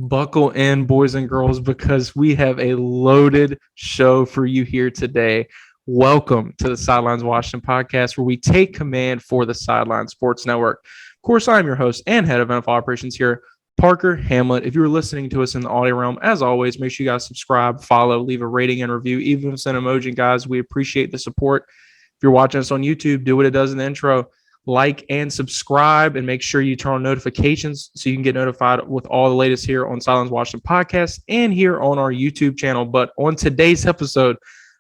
buckle in, boys and girls, because we have a loaded show for you here today. Welcome to the Sidelines Washington Podcast, where we take command for the Sidelines Sports Network. Of course, I'm your host and head of NFL operations here, Parker Hamlett. If you're listening to us in the audio realm, as always, make sure you guys subscribe, follow, leave a rating and review, even if it's an emoji, guys. We appreciate the support. If you're watching us on YouTube, do what it does in the intro. Like and subscribe, and make sure you turn on notifications so you can get notified with all the latest here on Sidelines Washington Podcast and here on our YouTube channel. But on today's episode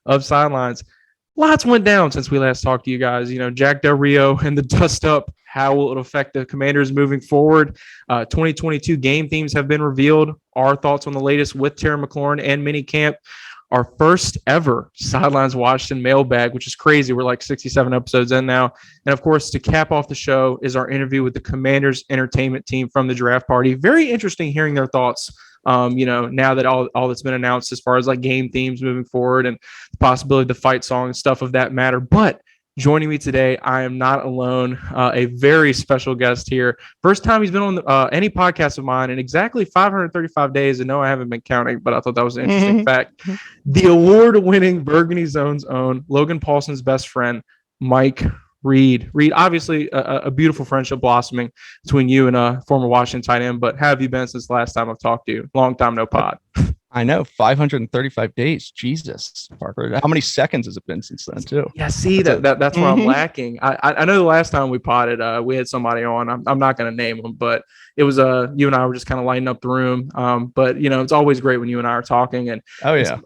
of Sidelines, lots went down since we last talked to you guys. You know, Jack Del Rio and the dust up. How will it affect the Commanders moving forward? 2022 game themes have been revealed. Our thoughts on the latest with Terry McLaurin and minicamp. Our first ever Sidelines Washington mailbag, which is crazy. We're like 67 episodes in now. And of course, to cap off the show is our interview with the Commanders entertainment team from the draft party. Very interesting hearing their thoughts, now that all that's been announced as far as like game themes moving forward and the possibility of the fight song and stuff of that matter. But joining me today, I am not alone. A very special guest here. First time he's been on any podcast of mine in exactly 535 days. And no, I haven't been counting, but I thought that was an interesting fact. The award-winning Burgundy Zone's own Logan Paulson's best friend, Mike Reed. Reed, obviously a beautiful friendship blossoming between you and a former Washington tight end. But how have you been since the last time I've talked to you? Long time no pod. I know, 535 days. Jesus, Parker. How many seconds has it been since then, too? Yeah, see, that's where I'm lacking. I know the last time we potted, we had somebody on. I'm not going to name them, but it was you and I were just kind of lighting up the room. But, you know, it's always great when you and I are talking. And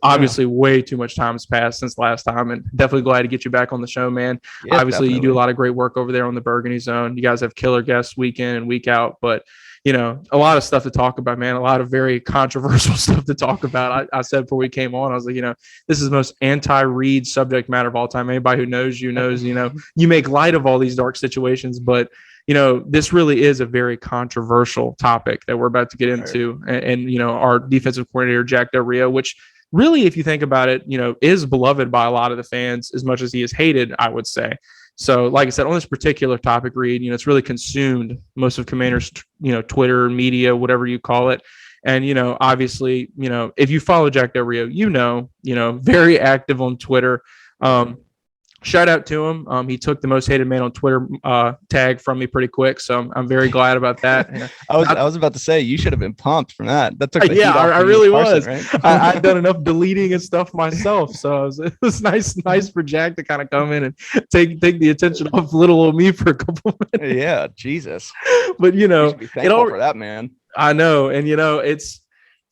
obviously way too much time has passed since last time. And definitely glad to get you back on the show, man. Yeah, obviously, definitely. You do a lot of great work over there on the Burgundy Zone. You guys have killer guests week in and week out. But you know, a lot of stuff to talk about, man, a lot of very controversial stuff to talk about. I said before we came on, I was like, you know, this is the most anti-Reed subject matter of all time. Anybody who knows, you know, you make light of all these dark situations, but, you know, this really is a very controversial topic that we're about to get into. And you know, our defensive coordinator, Jack Del Rio, which really, if you think about it, you know, is beloved by a lot of the fans as much as he is hated, I would say. So, like I said, on this particular topic, Reed, you know, it's really consumed most of Commanders, you know, Twitter, media, whatever you call it. And, you know, obviously, you know, if you follow Jack Del Rio, you know, very active on Twitter. Shout out to him. He took the most hated man on Twitter tag from me pretty quick. So I'm very glad about that. I was about to say, you should have been pumped from that. That took I really was. Right? I'd done enough deleting and stuff myself. So it was nice for Jack to kind of come in and take the attention off little old me for a couple minutes. Yeah, Jesus. But, you know, it all for that, man. I know. And, you know,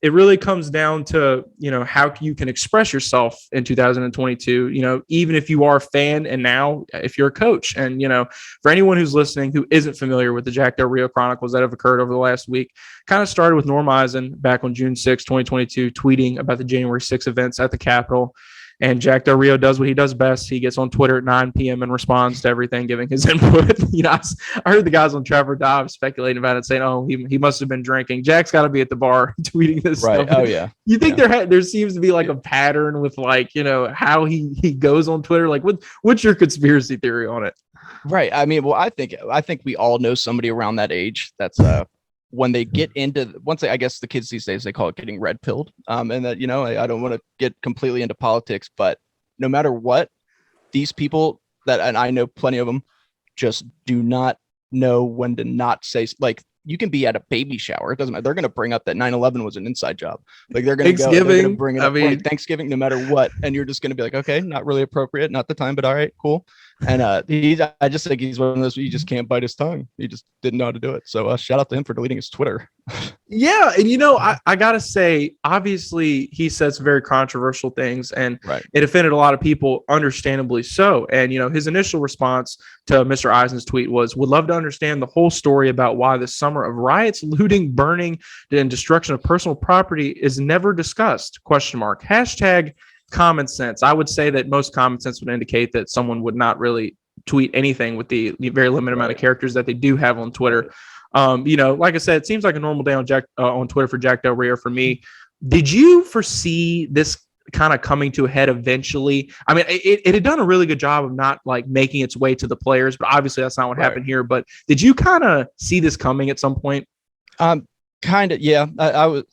it really comes down to, you know, how you can express yourself in 2022, you know, even if you are a fan and now if you're a coach. And, you know, for anyone who's listening who isn't familiar with the Jack Del Rio chronicles that have occurred over the last week, kind of started with Norm Eisen back on June 6, 2022, tweeting about the January 6 events at the Capitol. And Jack Del Rio does what he does best. He gets on Twitter at 9 p.m. and responds to everything, giving his input. You know, I heard the guys on Trevor Dobbs speculating about it, saying, "Oh, he must have been drinking." Jack's got to be at the bar tweeting this right. stuff. Oh yeah. You think there seems to be like a pattern with like, you know, how he goes on Twitter? Like, what's your conspiracy theory on it? Right. I mean, well, I think we all know somebody around that age that's when they get into I guess the kids these days, they call it getting red pilled. And that, you know, I don't want to get completely into politics, but no matter what, these people and I know plenty of them, just do not know when to not say, like, you can be at a baby shower. It doesn't matter. They're going to bring up that 9/11 was an inside job. Like they're going to bring it up Thanksgiving, no matter what. And you're just going to be like, okay, not really appropriate, not the time, but all right, cool. And I just think he's one of those, you just can't bite his tongue. He just didn't know how to do it. So shout out to him for deleting his Twitter. Yeah. And, you know, I got to say, obviously he said some very controversial things and It offended a lot of people, understandably so. And, you know, his initial response to Mr. Eisen's tweet was, would love to understand the whole story about why the summer of riots, looting, burning, and destruction of personal property is never discussed, ? Hashtag common sense. I would say that most common sense would indicate that someone would not really tweet anything with the very limited amount of characters that they do have on Twitter. You know, like I said, it seems like a normal day on Twitter for Jack Del Rio for me. Did you foresee this kind of coming to a head eventually? I mean, it had done a really good job of not like making its way to the players, but obviously that's not what happened here. But did you kind of see this coming at some point? Kind of, yeah. I was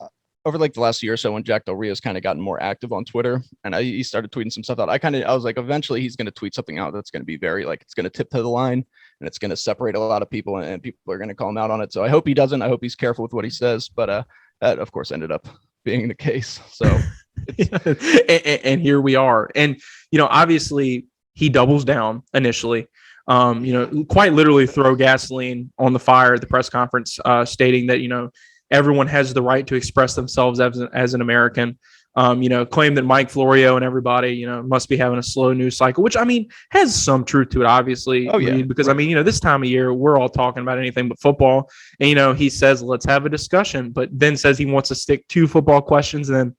over like the last year or so when Jack Del Rio has kind of gotten more active on Twitter, and he started tweeting some stuff out. I was like, eventually he's going to tweet something out that's going to be very like it's going to tiptoe the line, and it's going to separate a lot of people, and people are going to call him out on it. So I hope he doesn't. I hope he's careful with what he says. But that of course ended up being the case. So and here we are. And obviously he doubles down initially. Quite literally throw gasoline on the fire at the press conference, stating that everyone has the right to express themselves as an American. Claim that Mike Florio and everybody, must be having a slow news cycle, which has some truth to it, obviously. Oh, yeah. Because this time of year, we're all talking about anything but football. And, he says, let's have a discussion, but then says he wants to stick to football questions. And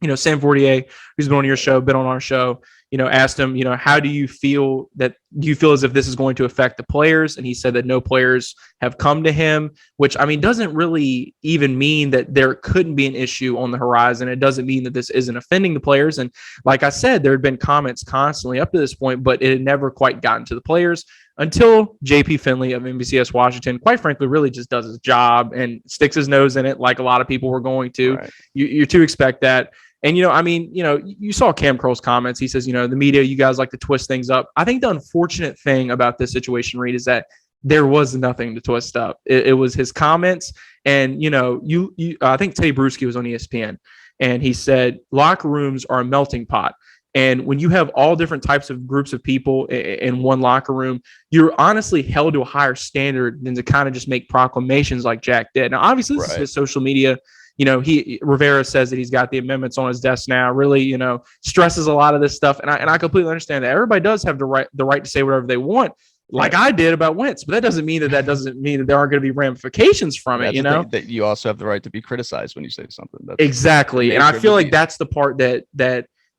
then, Sam Fortier, who's been on your show, been on our show, asked him, how do you feel as if this is going to affect the players? And he said that no players have come to him, which doesn't really even mean that there couldn't be an issue on the horizon. It doesn't mean that this isn't offending the players. And like I said, there had been comments constantly up to this point, but it had never quite gotten to the players until JP Finley of NBCS Washington, quite frankly, really just does his job and sticks his nose in it like a lot of people were going to. Right. You're to expect that. And, you saw Cam Curl's comments. He says, the media, you guys like to twist things up. I think the unfortunate thing about this situation, Reed, is that there was nothing to twist up. It was his comments. And, I think Teddy Bruschi was on ESPN, and he said locker rooms are a melting pot. And when you have all different types of groups of people in one locker room, you're honestly held to a higher standard than to kind of just make proclamations like Jack did. Now, obviously, this is his social media. Rivera says that he's got the amendments on his desk now, really, stresses a lot of this stuff. And I completely understand that everybody does have the right to say whatever they want, like I did about Wentz, but that doesn't mean that there aren't going to be ramifications from it. That you also have the right to be criticized when you say something. That's exactly. And I feel like that's the part that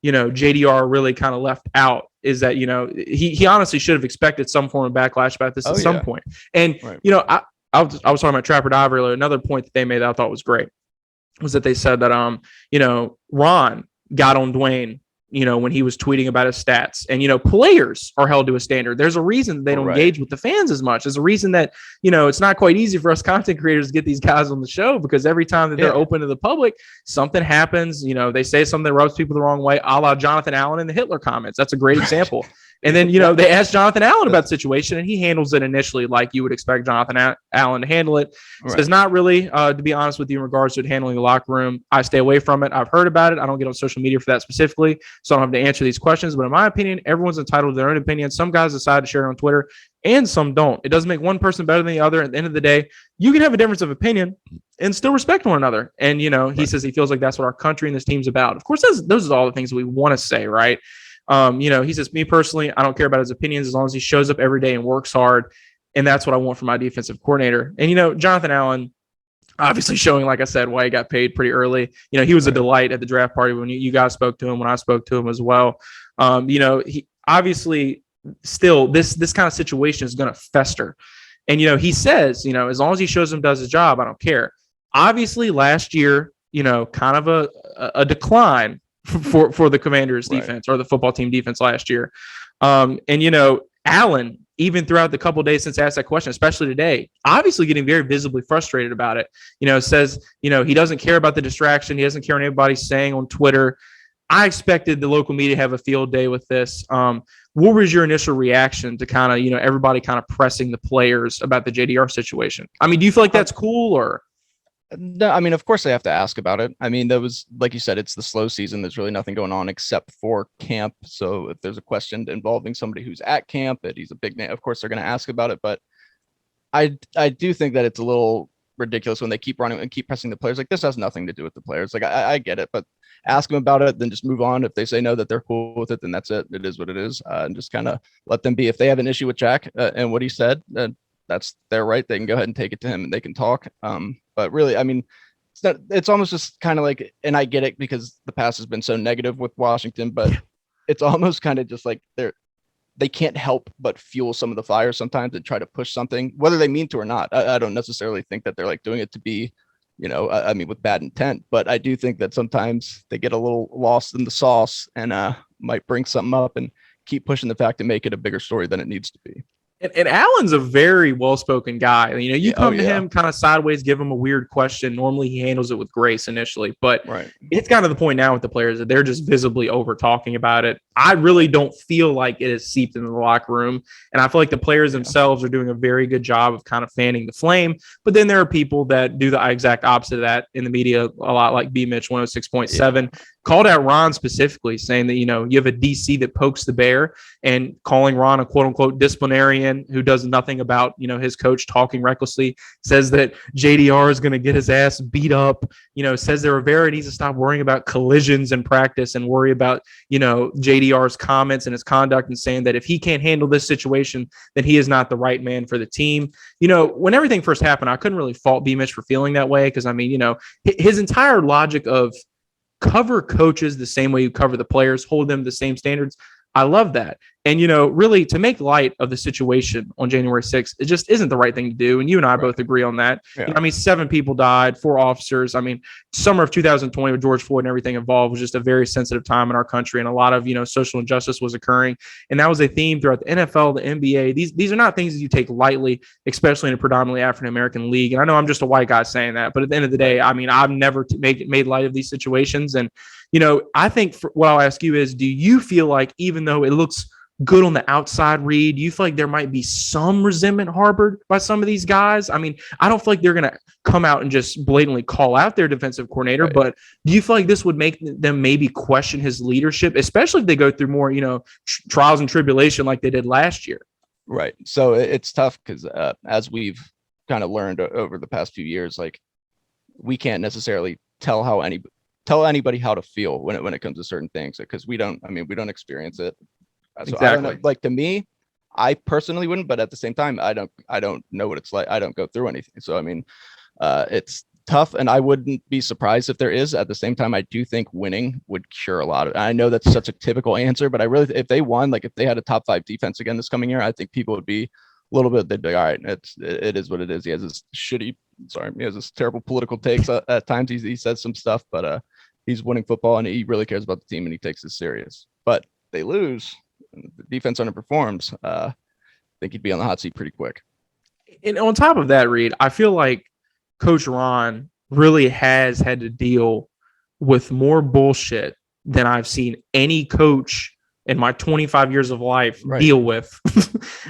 JDR really kind of left out, is that, he honestly should have expected some form of backlash about this at some point. And, I was talking about Trapper Dive earlier. Another point that they made that I thought was great was that they said that, Ron got on Dwayne, when he was tweeting about his stats, and, players are held to a standard. There's a reason they don't engage with the fans as much. There's a reason that, it's not quite easy for us content creators to get these guys on the show, because every time that they're open to the public, something happens, they say something that rubs people the wrong way, a la Jonathan Allen in the Hitler comments. That's a great example. And then, they asked Jonathan Allen about the situation, and he handles it initially like you would expect Jonathan Allen to handle it. Says, not really, to be honest with you, in regards to handling the locker room. I stay away from it. I've heard about it. I don't get on social media for that specifically, so I don't have to answer these questions. But in my opinion, everyone's entitled to their own opinion. Some guys decide to share it on Twitter, and some don't. It doesn't make one person better than the other. At the end of the day, you can have a difference of opinion and still respect one another. And, he says he feels like that's what our country and this team's about. Of course, those are all the things that we want to say, right? He says, me personally, I don't care about his opinions as long as he shows up every day and works hard. And that's what I want from my defensive coordinator. And, Jonathan Allen, obviously showing, like I said, why he got paid pretty early. He was a delight at the draft party when you guys spoke to him, when I spoke to him as well. He obviously still, this kind of situation is going to fester. And, he says, as long as he shows him, does his job, I don't care. Obviously last year, kind of a decline for the Commanders defense, or the football team defense last year. Allen, even throughout the couple of days since I asked that question, especially today, obviously getting very visibly frustrated about it, says, he doesn't care about the distraction. He doesn't care what anybody's saying on Twitter. I expected the local media to have a field day with this. What was your initial reaction to kind of, everybody kind of pressing the players about the JDR situation? Do you feel like that's cool, or? No, of course they have to ask about it. That was, like you said, it's the slow season. There's really nothing going on except for camp. So if there's a question involving somebody who's at camp, that he's a big name, of course they're going to ask about it. But I do think that it's a little ridiculous when they keep running and keep pressing the players. Like, this has nothing to do with the players. Like, I get it, but ask them about it, then just move on. If they say no, that they're cool with it, then that's it. It is what it is. And just kind of let them be. If they have an issue with Jack and what he said, that's their right. They can go ahead and take it to him and they can talk. But really, it's almost just kind of like, and I get it because the past has been so negative with Washington, but it's almost kind of just like they can't help but fuel some of the fire sometimes and try to push something, whether they mean to or not. I don't necessarily think that they're like doing it to be, with bad intent, but I do think that sometimes they get a little lost in the sauce and might bring something up and keep pushing the fact to make it a bigger story than it needs to be. And Allen's a very well-spoken guy. You know, you come to him kind of sideways, give him a weird question. Normally, he handles it with grace initially, but it's gotten to the point now with the players that they're just visibly over talking about it. I really don't feel like it has seeped into the locker room, and I feel like the players themselves are doing a very good job of kind of fanning the flame. But then there are people that do the exact opposite of that in the media a lot, like B Mitch 106.7. Called out Ron specifically, saying that, you know, you have a DC that pokes the bear, and calling Ron a quote unquote disciplinarian who does nothing about, you know, his coach talking recklessly, says that JDR is going to get his ass beat up, you know, says that Rivera needs to stop worrying about collisions in practice and worry about, you know, JDR's comments and his conduct, and saying that if he can't handle this situation, then he is not the right man for the team. You know, when everything first happened, I couldn't really fault B Mitch for feeling that way, because I mean, you know, his entire logic of cover coaches the same way you cover the players, hold them to the same standards. I love that. And, you know, really to make light of the situation on January 6th, it just isn't the right thing to do. And you and I both agree on that. Yeah. You know, I mean, 7 people died, 4 officers. I mean, summer of 2020 with George Floyd and everything involved was just a very sensitive time in our country. And a lot of, you know, social injustice was occurring. And that was a theme throughout the NFL, the NBA. These are not things that you take lightly, especially in a predominantly African-American league. And I know I'm just a white guy saying that, but at the end of the day, I mean, I've never made light of these situations. And, you know, I think what I'll ask you is, do you feel like, even though it looks good on the outside read, you feel like there might be some resentment harbored by some of these guys? I mean, I don't feel like they're going to come out and just blatantly call out their defensive coordinator, but do you feel like this would make them maybe question his leadership, especially if they go through more, you know, trials and tribulation like they did last year? Right. So it's tough because as we've kind of learned over the past few years, like, we can't necessarily tell anybody how to feel when it comes to certain things, because we don't experience it. So exactly. I don't know, like, to me, I personally wouldn't, but at the same time, I don't know what it's like. I don't go through anything. So, I mean, it's tough, and I wouldn't be surprised if there is. At the same time, I do think winning would cure a lot of it. I know that's such a typical answer, but I really, if they won, like if they had a top 5 defense again this coming year, I think people would be a little bit, they'd be all right, it is what it is. He has this terrible political takes at times. He says some stuff, but he's winning football and he really cares about the team and he takes it serious. But they lose, the defense underperforms, I think he'd be on the hot seat pretty quick. And on top of that, Reed, I feel like Coach Ron really has had to deal with more bullshit than I've seen any coach in my 25 years of life deal with.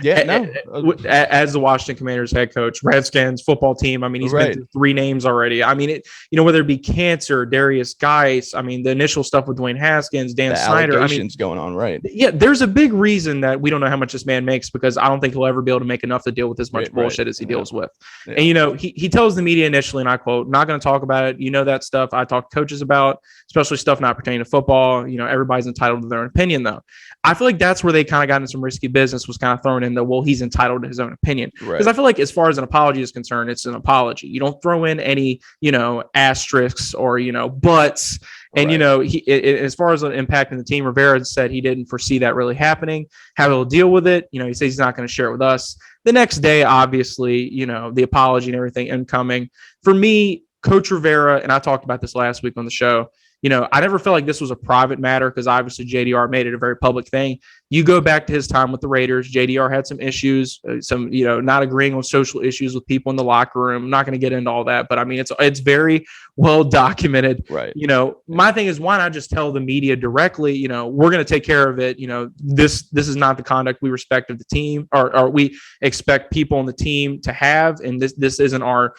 As the Washington Commanders head coach, Redskins football team. I mean, he's been through 3 names already. I mean, whether it be cancer, Darius Geis, I mean, the initial stuff with Dwayne Haskins, Dan Snyder. Going on, right? Yeah, there's a big reason that we don't know how much this man makes, because I don't think he'll ever be able to make enough to deal with as much bullshit as he deals with. Yeah. And, you know, he tells the media initially, and I quote, "Not going to talk about it. You know, that stuff I talk to coaches about, especially stuff not pertaining to football. You know, everybody's entitled to their own opinion, though." I feel like that's where they kind of got into some risky business, was kind of thrown in the, well, he's entitled to his own opinion. Because I feel like as far as an apology is concerned, it's an apology. You don't throw in any, you know, asterisks or, you know, buts. And, you know, as far as impacting the team, Rivera said he didn't foresee that really happening, how he'll deal with it. You know, he says he's not going to share it with us. The next day, obviously, you know, the apology and everything incoming. For me, Coach Rivera, and I talked about this last week on the show, you know, I never felt like this was a private matter, because obviously JDR made it a very public thing. You go back to his time with the Raiders, JDR had some issues, some, you know, not agreeing on social issues with people in the locker room. I'm not going to get into all that, but I mean, it's very well documented. Right. You know, my thing is, why not just tell the media directly, you know, we're going to take care of it. You know, this is not the conduct we respect of the team, or we expect people on the team to have, and this isn't our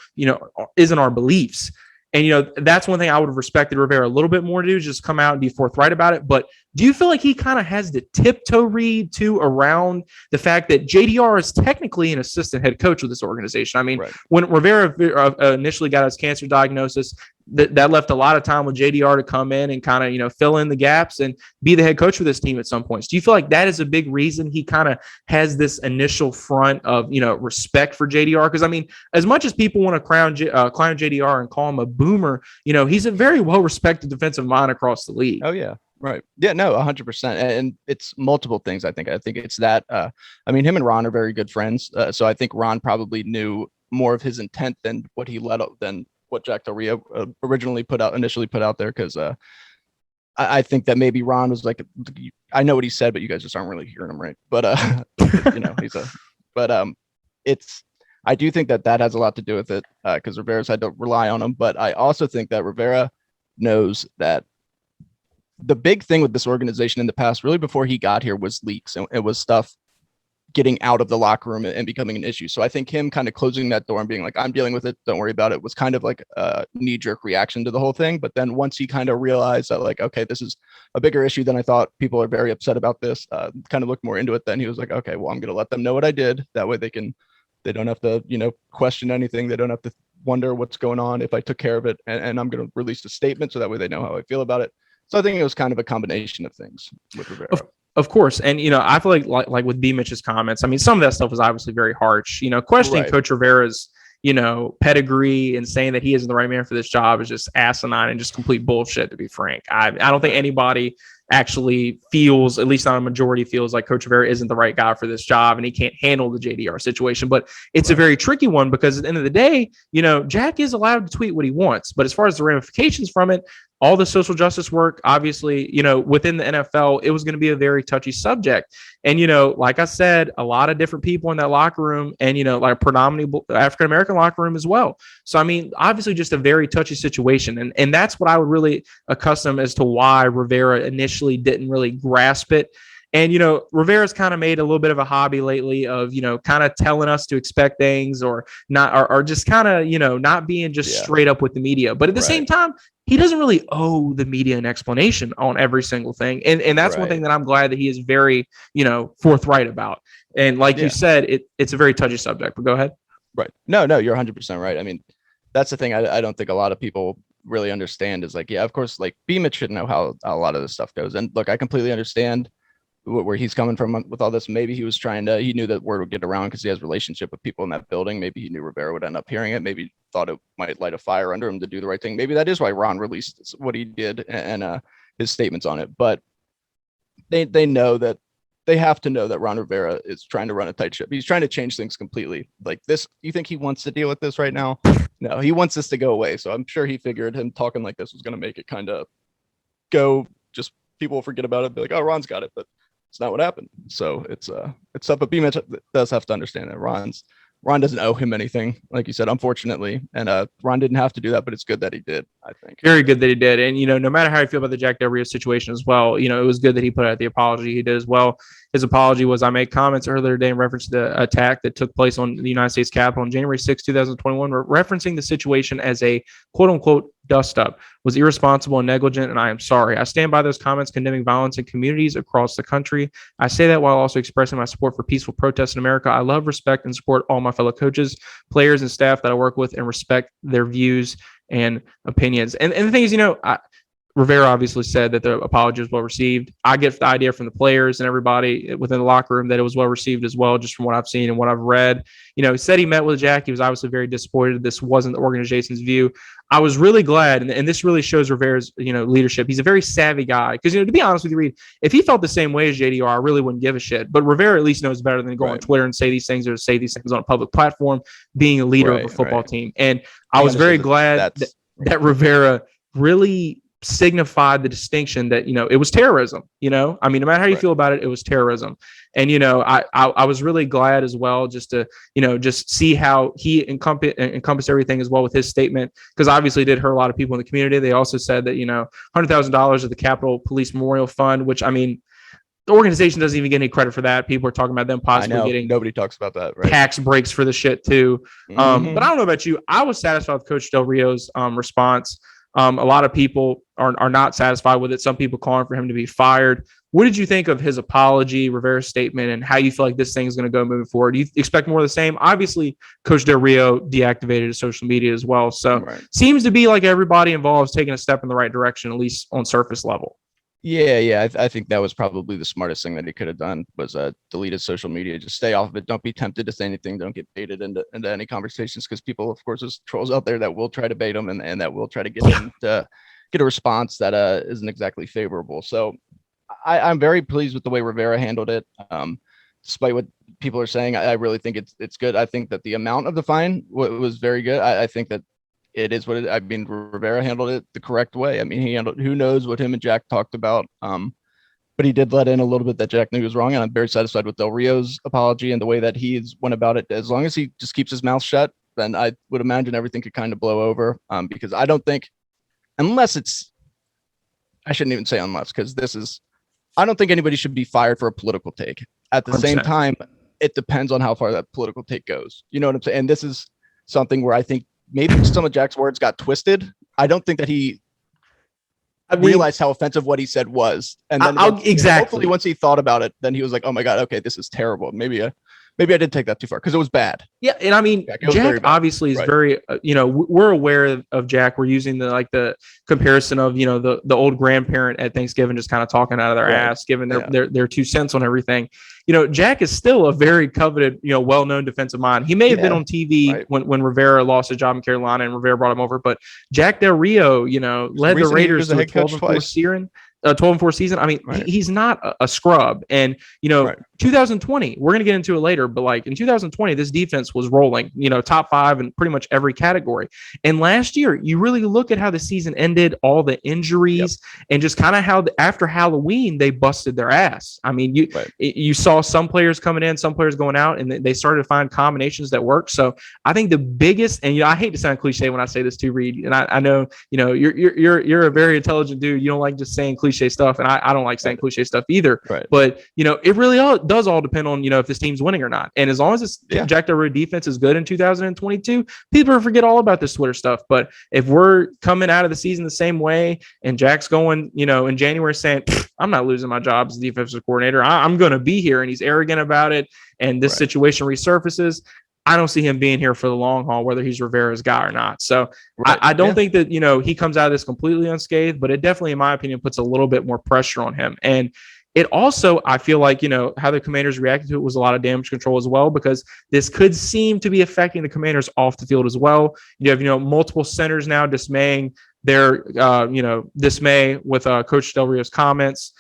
beliefs. And, you know, that's one thing I would have respected Rivera a little bit more to do, just come out and be forthright about it. But do you feel like he kind of has the tiptoe read too around the fact that JDR is technically an assistant head coach with this organization? I mean, when Rivera initially got his cancer diagnosis, that left a lot of time with JDR to come in and kind of, you know, fill in the gaps and be the head coach for this team at some points. Do you feel like that is a big reason he kind of has this initial front of, you know, respect for JDR? Because, I mean, as much as people want to clown JDR and call him a boomer, you know, he's a very well-respected defensive mind across the league. Oh, yeah. Right. Yeah, no, 100%. And it's multiple things. I think it's that, I mean, him and Ron are very good friends. So I think Ron probably knew more of his intent than what he let up, than what Jack Del Rio initially put out there. Cause I think that maybe Ron was like, I know what he said, but you guys just aren't really hearing him right. But, you know, But I do think that has a lot to do with it because Rivera's had to rely on him. But I also think that Rivera knows that the big thing with this organization in the past, really before he got here, was leaks, and it was stuff getting out of the locker room and becoming an issue. So I think him kind of closing that door and being like, I'm dealing with it, don't worry about it, was kind of like a knee-jerk reaction to the whole thing. But then once he kind of realized that, like, okay, this is a bigger issue than I thought, people are very upset about this, kind of looked more into it, then he was like, okay, well, I'm going to let them know what I did. That way they don't have to, question anything. They don't have to wonder what's going on if I took care of it. And I'm going to release a statement so that way they know how I feel about it. So I think it was kind of a combination of things with Rivera. Of course. And, I feel like with B. Mitch's comments, I mean, some of that stuff was obviously very harsh. Questioning Right. Coach Rivera's, pedigree and saying that he isn't the right man for this job is just asinine and just complete bullshit, to be frank. I don't think anybody actually feels, at least not a majority, feels like Coach Rivera isn't the right guy for this job and he can't handle the JDR situation. But it's a very tricky one because at the end of the day, Jack is allowed to tweet what he wants. But as far as the ramifications from it, all the social justice work, obviously, within the NFL, it was going to be a very touchy subject. And, like I said, a lot of different people in that locker room and, like a predominantly African-American locker room as well. So, I mean, obviously just a very touchy situation. And that's what I would really accustom as to why Rivera initially didn't really grasp it. And, Rivera's kind of made a little bit of a hobby lately of, kind of telling us to expect things or not, or just kind of, not being just straight up with the media. But at the same time, he doesn't really owe the media an explanation on every single thing. And that's one thing that I'm glad that he is very, forthright about. And like you said, it's a very touchy subject, but go ahead. Right. No, you're 100% right. I mean, that's the thing I don't think a lot of people really understand is like, yeah, of course, like B. Mitch should know how a lot of this stuff goes. And look, I completely understand where he's coming from with all this. Maybe he knew that word would get around because he has a relationship with people in that building. Maybe he knew Rivera would end up hearing it. Maybe thought it might light a fire under him to do the right thing. Maybe that is why Ron released what he did and his statements on it. But they know that they have to know that Ron Rivera is trying to run a tight ship. He's trying to change things completely. Like this, you think he wants to deal with this right now? No, he wants this to go away. So I'm sure he figured him talking like this was going to make it kind of go, just people will forget about it. Be like, oh, Ron's got it. But it's not what happened. So it's tough. But B. Mitch does have to understand that Ron doesn't owe him anything, like you said, unfortunately. And Ron didn't have to do that, but it's good that he did, I think. Very good that he did. And, no matter how you feel about the Jack Del Rio situation as well, it was good that he put out the apology he did as well. His apology was, I made comments earlier today in reference to the attack that took place on the United States Capitol on January 6, 2021, referencing the situation as a quote unquote dust up, was irresponsible and negligent, and I am sorry. I stand by those comments condemning violence in communities across the country. I say that while also expressing my support for peaceful protests in America. I love, respect, and support all my fellow coaches, players, and staff that I work with and respect their views and opinions. And the thing is, Rivera obviously said that the apology was well received. I get the idea from the players and everybody within the locker room that it was well received as well, just from what I've seen and what I've read. He said he met with Jack. He was obviously very disappointed. This wasn't the organization's view. I was really glad, and this really shows Rivera's, leadership. He's a very savvy guy. Because, to be honest with you, Reed, if he felt the same way as JDR, I really wouldn't give a shit. But Rivera at least knows better than to go on Twitter and say these things or say these things on a public platform, being a leader of a football team. And I was very glad that Rivera really signified the distinction that, it was terrorism, no matter how you feel about it, it was terrorism. And, I was really glad as well, just to, just see how he encompassed everything as well with his statement, because obviously it did hurt a lot of people in the community. They also said that, $100,000 of the Capitol Police Memorial Fund, which, the organization doesn't even get any credit for that. People are talking about them possibly getting nobody talks about that, right? Tax breaks for the shit too. But I don't know about you. I was satisfied with Coach Del Rio's response. A lot of people are not satisfied with it. Some people calling for him to be fired. What did you think of his apology, Rivera's statement, and how you feel like this thing is going to go moving forward? Do you expect more of the same? Obviously, Coach Del Rio deactivated his social media as well. So seems to be like everybody involved is taking a step in the right direction, at least on surface level. Yeah. I think that was probably the smartest thing that he could have done was delete his social media. Just stay off of it. Don't be tempted to say anything. Don't get baited into any conversations, because people, of course, there's trolls out there that will try to bait him and that will try to get him to get a response that isn't exactly favorable. So I'm very pleased with the way Rivera handled it. Despite what people are saying, I really think it's good. I think that the amount of the fine was very good. I think that it is what it, I mean, Rivera handled it the correct way. I mean, who knows what him and Jack talked about but he did let in a little bit that Jack knew he was wrong. And I'm very satisfied with Del Rio's apology and the way that he's went about it. As long as he just keeps his mouth shut, then I would imagine everything could kind of blow over. Because I don't think, unless it's, I shouldn't even say unless, because I don't think anybody should be fired for a political take. At the 100%. Same time, it depends on how far that political take goes. You know what I'm saying? And this is something where I think maybe some of Jack's words got twisted. I don't think that he realized how offensive what he said was. And then hopefully once he thought about it, then he was like, oh my God, okay, this is terrible. Maybe I did take that too far because it was bad. Yeah. And I mean, Jack obviously is very, we're aware of Jack. We're using the comparison of, the old grandparent at Thanksgiving, just kind of talking out of their ass, giving their 2 cents on everything. Jack is still a very coveted, well-known defensive mind. He may have been on TV when Rivera lost his job in Carolina and Rivera brought him over, but Jack Del Rio, led the Raiders to a 12-4 season. I mean, he's not a scrub. And, 2020, we're going to get into it later, but like in 2020, this defense was rolling, top 5 in pretty much every category. And last year, you really look at how the season ended, all the injuries, and just kind of how after Halloween, they busted their ass. I mean, you saw some players coming in, some players going out, and they started to find combinations that work. So I think the biggest, and I hate to sound cliche when I say this too, Reed, and I know, you're a very intelligent dude. You don't like just saying cliche stuff, and I don't like saying cliche stuff either. But it really does all depend on if this team's winning or not. And as long as Jack Del Rio defense is good in 2022, people forget all about this Twitter stuff. But if we're coming out of the season the same way, and Jack's going in January saying, I'm not losing my job as defensive coordinator, I'm going to be here, and he's arrogant about it, and this situation resurfaces, I don't see him being here for the long haul, whether he's Rivera's guy or not. So I don't think that, he comes out of this completely unscathed, but it definitely, in my opinion, puts a little bit more pressure on him. And it also, I feel like, how the Commanders reacted to it was a lot of damage control as well, because this could seem to be affecting the Commanders off the field as well. You have, multiple centers now dismaying their, dismay with Coach Del Rio's comments.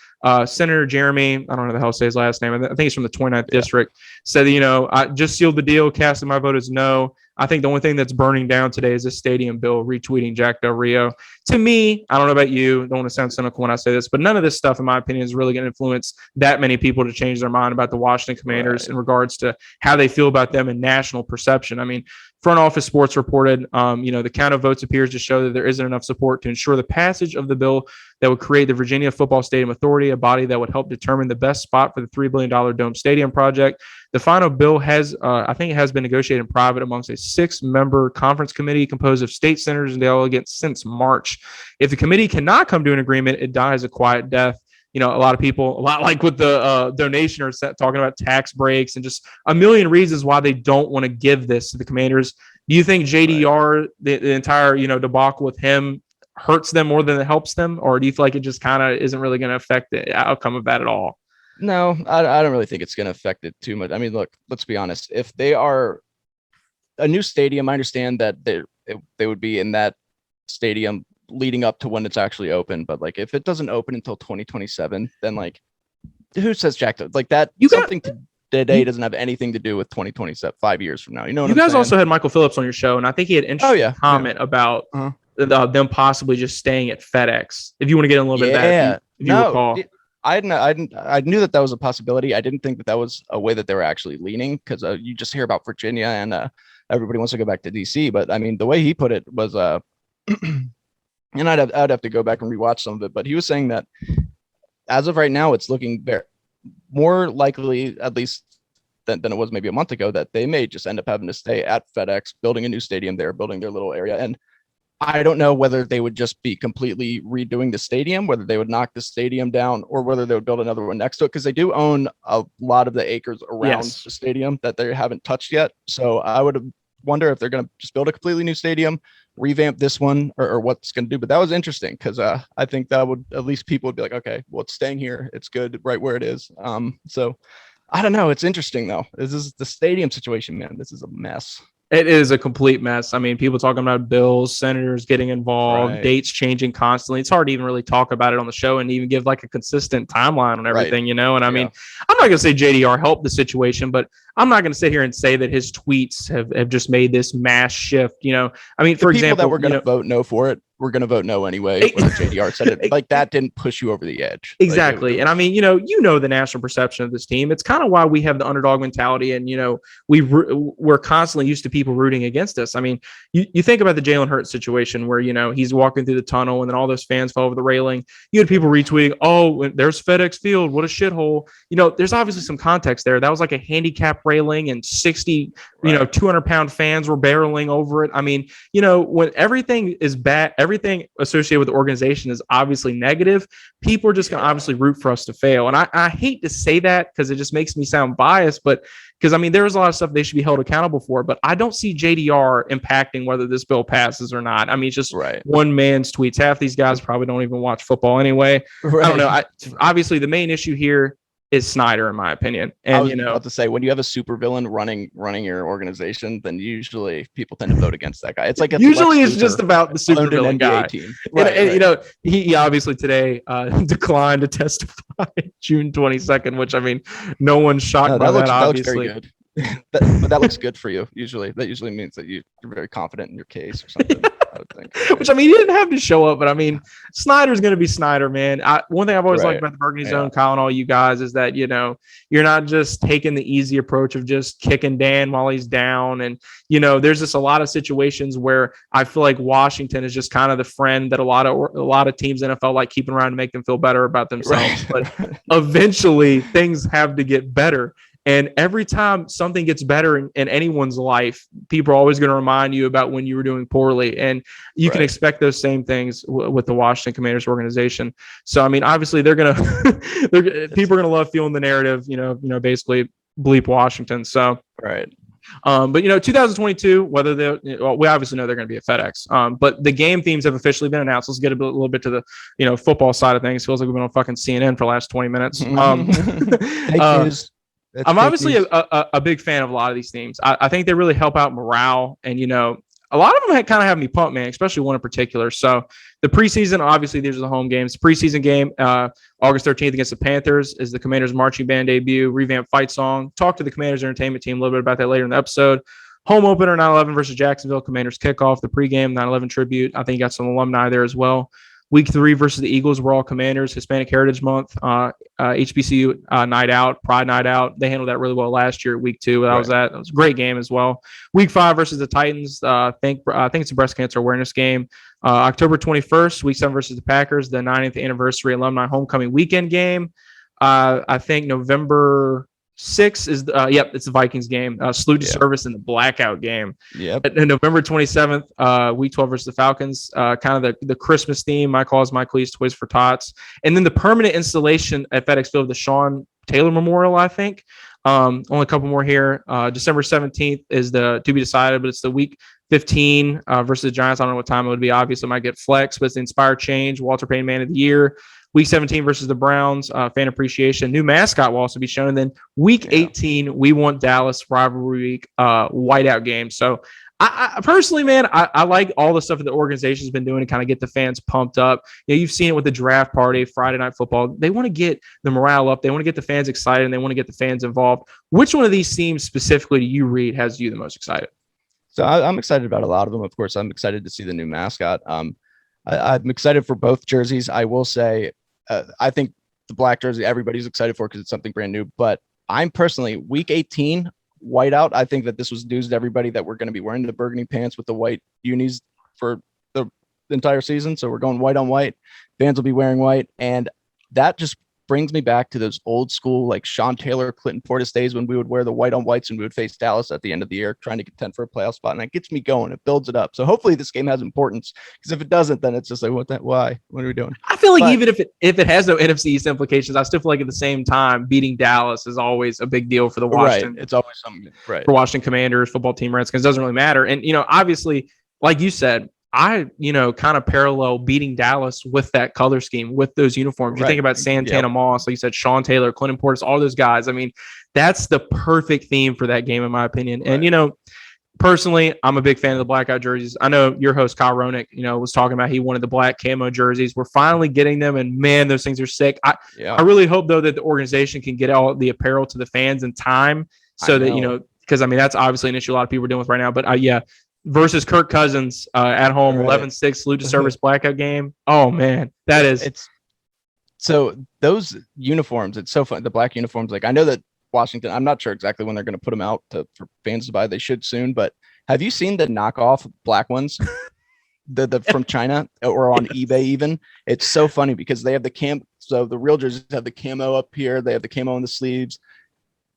Senator Jeremy, I don't know the hell say his last name. I think he's from the 29th district, said, I just sealed the deal. Casting my vote is no. I think the only thing that's burning down today is this stadium bill, retweeting Jack Del Rio. To me, I don't know about you, don't want to sound cynical when I say this, but none of this stuff, in my opinion, is really going to influence that many people to change their mind about the Washington Commanders in regards to how they feel about them in national perception. I mean, Front Office Sports reported, the count of votes appears to show that there isn't enough support to ensure the passage of the bill that would create the Virginia Football Stadium Authority, a body that would help determine the best spot for the $3 billion Dome Stadium project. The final bill has been negotiated in private amongst a 6-member conference committee composed of state senators and delegates since March. If the committee cannot come to an agreement, it dies a quiet death. A lot of people, a lot like with the donation, are talking about tax breaks and just a million reasons why they don't want to give this to the Commanders. Do you think JDR, the entire, debacle with him hurts them more than it helps them? Or do you feel like it just kind of isn't really going to affect the outcome of that at all? No, I don't really think it's going to affect it too much. I mean, look, let's be honest. If they are a new stadium, I understand that they would be in that stadium leading up to when it's actually open. But like, if it doesn't open until 2027, then like, who says Jack? Like that, today doesn't have anything to do with 2027, 5 years from now. You know what you guys also had Michael Phillips on your show, and I think he had an interesting comment about them possibly just staying at FedEx. If you want to get in a little bit of that, if you recall. I knew that was a possibility. I didn't think that was a way that they were actually leaning, because you just hear about Virginia and everybody wants to go back to DC. But I mean, the way he put it was, and I'd have to go back and rewatch some of it. But he was saying that as of right now, it's looking more likely, at least than it was maybe a month ago, that they may just end up having to stay at FedEx, building a new stadium there, building their little area. And I don't know whether they would just be completely redoing the stadium, whether they would knock the stadium down, or whether they would build another one next to it, because they do own a lot of the acres around the stadium that they haven't touched yet. So I would wonder if they're going to just build a completely new stadium, revamp this one, or what's going to do. But that was interesting, because I think that would, at least people would be like, okay, well, it's staying here. It's good right where it is. So I don't know. It's interesting, though. This is the stadium situation, man. This is a mess. It is a complete mess. I mean, people talking about bills, senators getting involved, dates changing constantly. It's hard to even really talk about it on the show and even give like a consistent timeline on everything, And I mean, I'm not going to say JDR helped the situation, but I'm not going to sit here and say that his tweets have just made this mass shift. I mean, for example, that we're going to vote no for it we're going to vote no anyway, whether JDR said it. Like, that didn't push you over the edge. Exactly. And I mean, the national perception of this team. It's kind of why we have the underdog mentality, and we're constantly used to people rooting against us. I mean, you think about the Jalen Hurts situation where he's walking through the tunnel and then all those fans fell over the railing. You had people retweeting, "Oh, there's FedEx Field, what a shithole." There's obviously some context there. That was like a handicap railing, and 60 200-pound fans were barreling over it. I mean, when everything is bad, everything associated with the organization is obviously negative. People are just going to obviously root for us to fail. And I hate to say that because it just makes me sound biased, but because, I mean, there's a lot of stuff they should be held accountable for, but I don't see JDR impacting whether this bill passes or not. I mean, it's just one man's tweets. Half these guys probably don't even watch football anyway. Right. I don't know. Obviously, the main issue here is Snyder, in my opinion. And I was about to say, when you have a supervillain running your organization, then usually people tend to vote against that guy. It's like usually it's just about the supervillain guy. Team. And he obviously today declined to testify June 22nd, which, I mean, no one's shocked by that. Obviously, that looks very good. But that looks good for you. That usually means that you're very confident in your case or something. I would think. Which, I mean, he didn't have to show up, but I mean, Snyder's going to be Snyder, man. One thing I've always liked about the Burgundy Zone, Kyle, and all you guys, is that, you're not just taking the easy approach of just kicking Dan while he's down. And, there's just a lot of situations where I feel like Washington is just kind of the friend that a lot of teams in NFL like keeping around to make them feel better about themselves. But eventually things have to get better. And every time something gets better in anyone's life, people are always going to remind you about when you were doing poorly. And you can expect those same things with the Washington Commanders organization. So, I mean, obviously people are going to love feeling the narrative, basically bleep Washington. So, but 2022, whether we obviously know they're going to be at FedEx. But the game themes have officially been announced. Let's get a little bit to the football side of things. Feels like we've been on fucking CNN for the last 20 minutes. I'm obviously a big fan of a lot of these themes. I think they really help out morale, and a lot of them kind of have me pumped, man, especially one in particular. So the preseason, obviously, these are the home games. Preseason game, August 13th against the Panthers, is the Commanders marching band debut, revamped fight song. Talk to the Commanders entertainment team a little bit about that later in the episode. Home opener, 9/11 versus Jacksonville. Commanders kickoff, the pregame 9/11 tribute. I think you got some alumni there as well. Week 3 versus the Eagles, we're all Commanders, Hispanic Heritage Month, HBCU night out, Pride night out. They handled that really well last year at week 2. That was a great game as well. Week 5 versus the Titans, I think it's a breast cancer awareness game. October 21st, week 7 versus the Packers, the 90th anniversary alumni homecoming weekend game. I think November 6 is it's the Vikings game. Salute to service in the blackout game. And November 27th, week 12 versus the Falcons. Kind of the Christmas theme. My Calls, My Cleats, Toys for Tots. And then the permanent installation at FedEx Field of the Sean Taylor Memorial, I think. Only a couple more here. December 17th is the to be decided, but it's the week 15 versus the Giants. I don't know what time it would be. Obviously, it might get flexed, but it's the Inspire Change, Walter Payton Man of the Year. Week 17 versus the Browns, fan appreciation. New mascot will also be shown. And then week 18, we want Dallas rivalry week whiteout game. So I personally, man, I like all the stuff that the organization's been doing to kind of get the fans pumped up. You've seen it with the draft party, Friday Night Football. They want to get the morale up. They want to get the fans excited, and they want to get the fans involved. Which one of these teams specifically do you read has you the most excited? So I'm excited about a lot of them. Of course, I'm excited to see the new mascot. I'm excited for both jerseys. I will say, I think the black jersey, everybody's excited for because it's something brand new. But I'm personally, week 18, whiteout. I think that this was news to everybody that we're going to be wearing the burgundy pants with the white unis for the entire season. So we're going white on white. Fans will be wearing white. And that just brings me back to those old school, like Sean Taylor, Clinton Portis days when we would wear the white on whites and we would face Dallas at the end of the year, trying to contend for a playoff spot. And that gets me going. It builds it up. So hopefully this game has importance, because if it doesn't, then it's just like, why? What are we doing? I feel like even if it has no NFC East implications, I still feel like at the same time, beating Dallas is always a big deal for the Washington. Right. It's always something for Washington Commanders, football team, Redskins. It doesn't really matter. And, obviously, like you said, I, kind of parallel beating Dallas with that color scheme, with those uniforms. You think about Santana Moss, like you said, Sean Taylor, Clinton Portis, all those guys. I mean, that's the perfect theme for that game, in my opinion. Right. And, personally, I'm a big fan of the blackout jerseys. I know your host, Kyle Ronick, was talking about he wanted the black camo jerseys. We're finally getting them, and man, those things are sick. I really hope, though, that the organization can get all the apparel to the fans in time so that, because, I mean, that's obviously an issue a lot of people are dealing with right now. But, versus Kirk Cousins at home, Right. 11-6 salute to service blackout game. Oh man, that is It's so those uniforms. It's so fun. The black uniforms. Like I know that Washington. I'm not sure exactly when they're going to put them out for fans to buy. They should soon. But have you seen the knockoff black ones? The from China or on eBay even. It's so funny because they have the cam. So the real jerseys have the camo up here. They have the camo on the sleeves.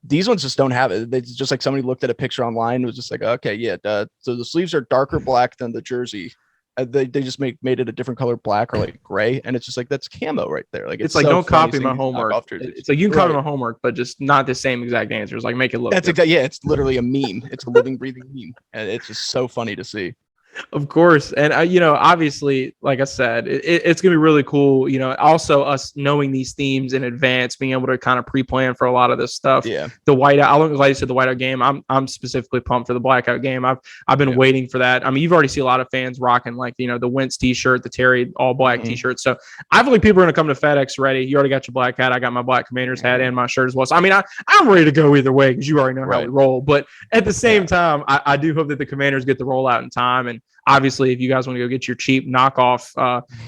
These ones just don't have it. They just like somebody looked at a picture online and was just like, okay, yeah. So the sleeves are darker black than the jersey. They just made it a different color, black or like gray, and it's just like that's camo right there. Like it's like so don't copy my these homework. knockoff jerseys. It's like you can copy Right. my homework, but just not the same exact answers. Like make it look. That's exactly, yeah. It's literally a meme. It's a living, breathing meme, and it's just so funny to see. Of course. And, obviously, like I said, it's going to be really cool. Also us knowing these themes in advance, being able to kind of pre-plan for a lot of this stuff. Yeah. The whiteout, like you said, the whiteout game, I'm specifically pumped for the blackout game. I've been waiting for that. I mean, you've already seen a lot of fans rocking like, the Wentz t-shirt, the Terry all black t-shirt. So I feel like people are going to come to FedEx ready. You already got your black hat. I got my black Commanders hat and my shirt as well. So, I mean, I'm ready to go either way because you already know how we roll. But at the same time, I do hope that the Commanders get the rollout in time. And obviously, if you guys want to go get your cheap knockoff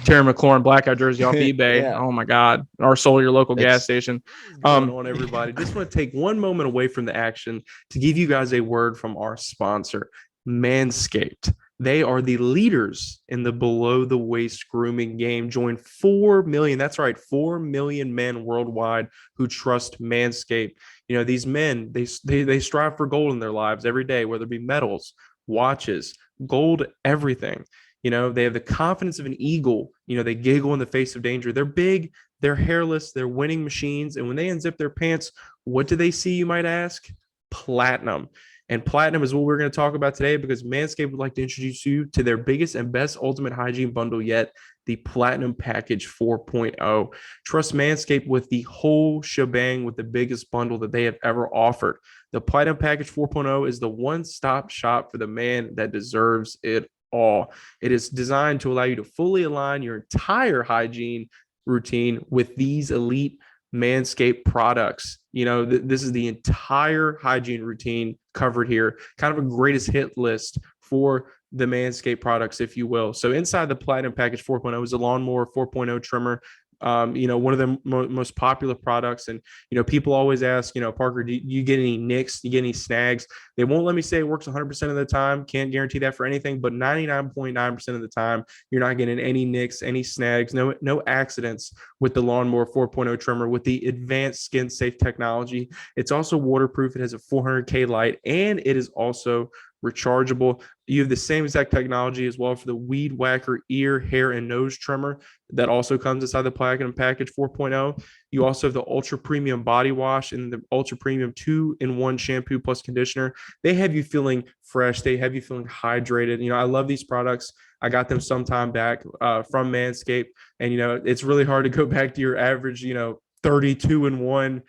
Terry McLaurin blackout jersey off eBay, oh my God, or sold your local gas station. Going on, everybody. Just want to take one moment away from the action to give you guys a word from our sponsor, Manscaped. They are the leaders in the below the waist grooming game. Join 4 million. That's right, 4 million men worldwide who trust Manscaped. These men, they strive for gold in their lives every day, whether it be medals, watches, gold, everything. They have the confidence of an eagle. They giggle in the face of danger. They're big, they're hairless, they're winning machines. And when they unzip their pants, what do they see, you might ask? Platinum. And platinum is what we're going to talk about today because Manscaped would like to introduce you to their biggest and best ultimate hygiene bundle yet, the Platinum Package 4.0. Trust Manscaped with the whole shebang with the biggest bundle that they have ever offered. The Platinum Package 4.0 is the one-stop shop for the man that deserves it all. It is designed to allow you to fully align your entire hygiene routine with these elite Manscaped products. This is the entire hygiene routine covered here, kind of a greatest hit list for the Manscaped products, if you will. So inside the Platinum Package 4.0 is a lawnmower 4.0 trimmer. One of the most popular products. And, people always ask, Parker, do you get any nicks? Do you get any snags? They won't let me say it works 100% of the time. Can't guarantee that for anything, but 99.9% of the time, you're not getting any nicks, any snags, no accidents with the lawnmower 4.0 trimmer with the advanced skin safe technology. It's also waterproof. It has a 400K light, and it is also rechargeable. You have the same exact technology as well for the Weed Whacker ear, hair, and nose trimmer that also comes inside the Platinum Package 4.0. You also have the Ultra Premium Body Wash and the Ultra Premium 2-in-1 shampoo plus conditioner. They have you feeling fresh. They have you feeling hydrated. I love these products. I got them some time back from Manscaped. And, it's really hard to go back to your average, 32-in-1,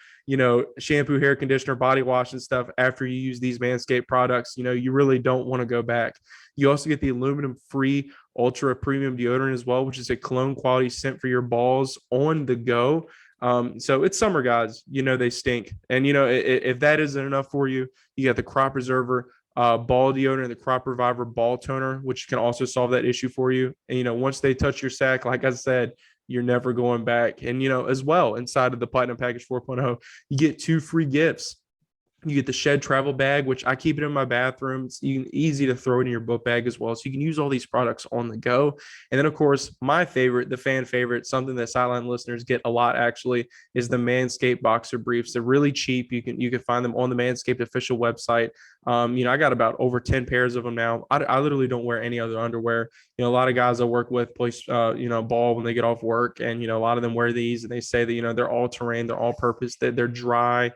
shampoo, hair conditioner, body wash and stuff after you use these Manscaped products. You really don't want to go back. You also get the aluminum free ultra premium deodorant as well, which is a cologne quality scent for your balls on the go. So it's summer, guys. They stink. And, if that isn't enough for you, you got the Crop Preserver ball deodorant, the Crop Reviver ball toner, which can also solve that issue for you. And, once they touch your sack, like I said, you're never going back. And, as well, inside of the Platinum Package 4.0, you get 2 free gifts. You get the Shed travel bag, which I keep it in my bathroom. It's easy to throw it in your book bag as well. So you can use all these products on the go. And then, of course, my favorite, the fan favorite, something that Sideline listeners get a lot actually, is the Manscaped boxer briefs. They're really cheap. You can find them on the Manscaped official website. I got about over 10 pairs of them now. I literally don't wear any other underwear. A lot of guys I work with play, ball when they get off work. And, a lot of them wear these and they say that, they're all terrain, they're all purpose, they're dry.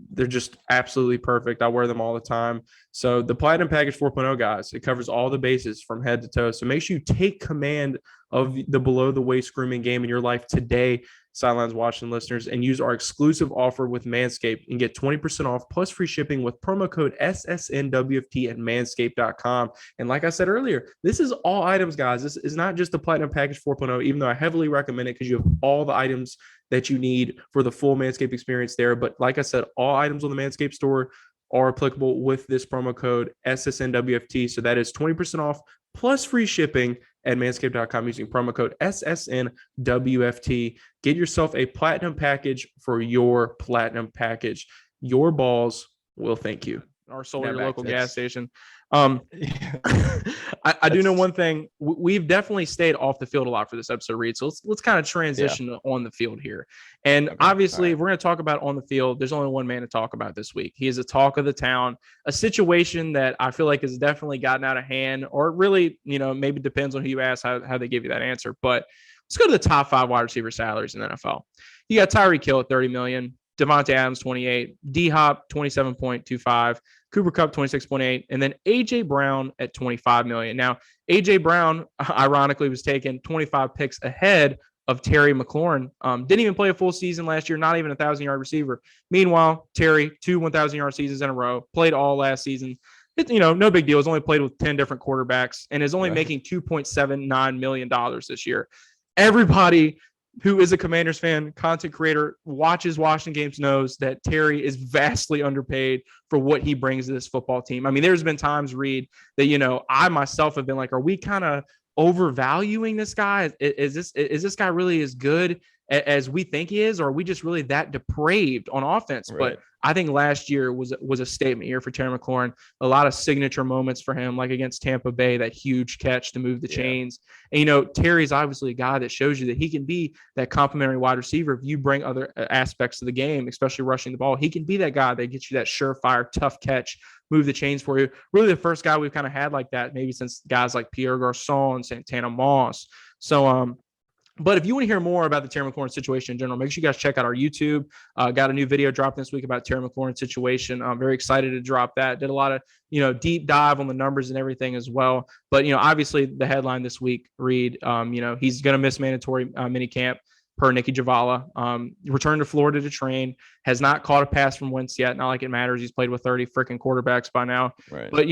They're just absolutely perfect. I wear them all the time. So the Platinum Package 4.0, guys, it covers all the bases from head to toe. So make sure you take command of the below the waist grooming game in your life today, Sidelines Washington listeners, and use our exclusive offer with Manscaped and get 20% off plus free shipping with promo code SSNWFT at manscaped.com. And like I said earlier, this is all items, guys. This is not just the Platinum Package 4.0, even though I heavily recommend it because you have all the items that you need for the full Manscaped experience there. But like I said, all items on the Manscaped store are applicable with this promo code SSNWFT. So that is 20% off plus free shipping at manscaped.com using promo code SSNWFT. Get yourself a platinum package for your platinum package. Your balls will thank you. Or sold your local gas station. I do know one thing. We've definitely stayed off the field a lot for this episode, Reed. So let's kind of transition to on the field here. And obviously, if we're going to talk about on the field, there's only one man to talk about this week. He is a talk of the town, a situation that I feel like has definitely gotten out of hand, or really, maybe depends on who you ask how they give you that answer. But let's go to the top 5 wide receiver salaries in the NFL. You got Tyreek Hill at $30 million. Devontae Adams, 28, D-Hop, 27.25, Cooper Kupp, 26.8, and then A.J. Brown at 25 million. Now, A.J. Brown, ironically, was taken 25 picks ahead of Terry McLaurin. Didn't even play a full season last year, not even a 1,000-yard receiver. Meanwhile, Terry, 2 1,000-yard seasons in a row, played all last season. No big deal. He's only played with 10 different quarterbacks and is only making $2.79 million this year. Everybody who is a Commanders fan, content creator, watches Washington games, knows that Terry is vastly underpaid for what he brings to this football team. I mean, there's been times, Reed, that, I myself have been like, are we kind of overvaluing this guy? Is this guy really as good as we think he is, or are we just really that depraved on offense? Right. But I think last year was a statement year for Terry McLaurin. A lot of signature moments for him, like against Tampa Bay, that huge catch to move the chains. And, Terry's obviously a guy that shows you that he can be that complimentary wide receiver. If you bring other aspects to the game, especially rushing the ball, he can be that guy that gets you that surefire, tough catch, move the chains for you. Really the first guy we've kind of had like that, maybe since guys like Pierre Garçon, Santana Moss. So, but if you want to hear more about the Terry McLaurin situation in general, make sure you guys check out our YouTube. Got a new video dropped this week about Terry McLaurin situation. I'm very excited to drop that. Did a lot of, deep dive on the numbers and everything as well. But, obviously the headline this week, Reed, he's going to miss mandatory minicamp per Nikki Javala. Returned to Florida to train, has not caught a pass from Wentz yet. Not like it matters. He's played with 30 freaking quarterbacks by now. Right. But,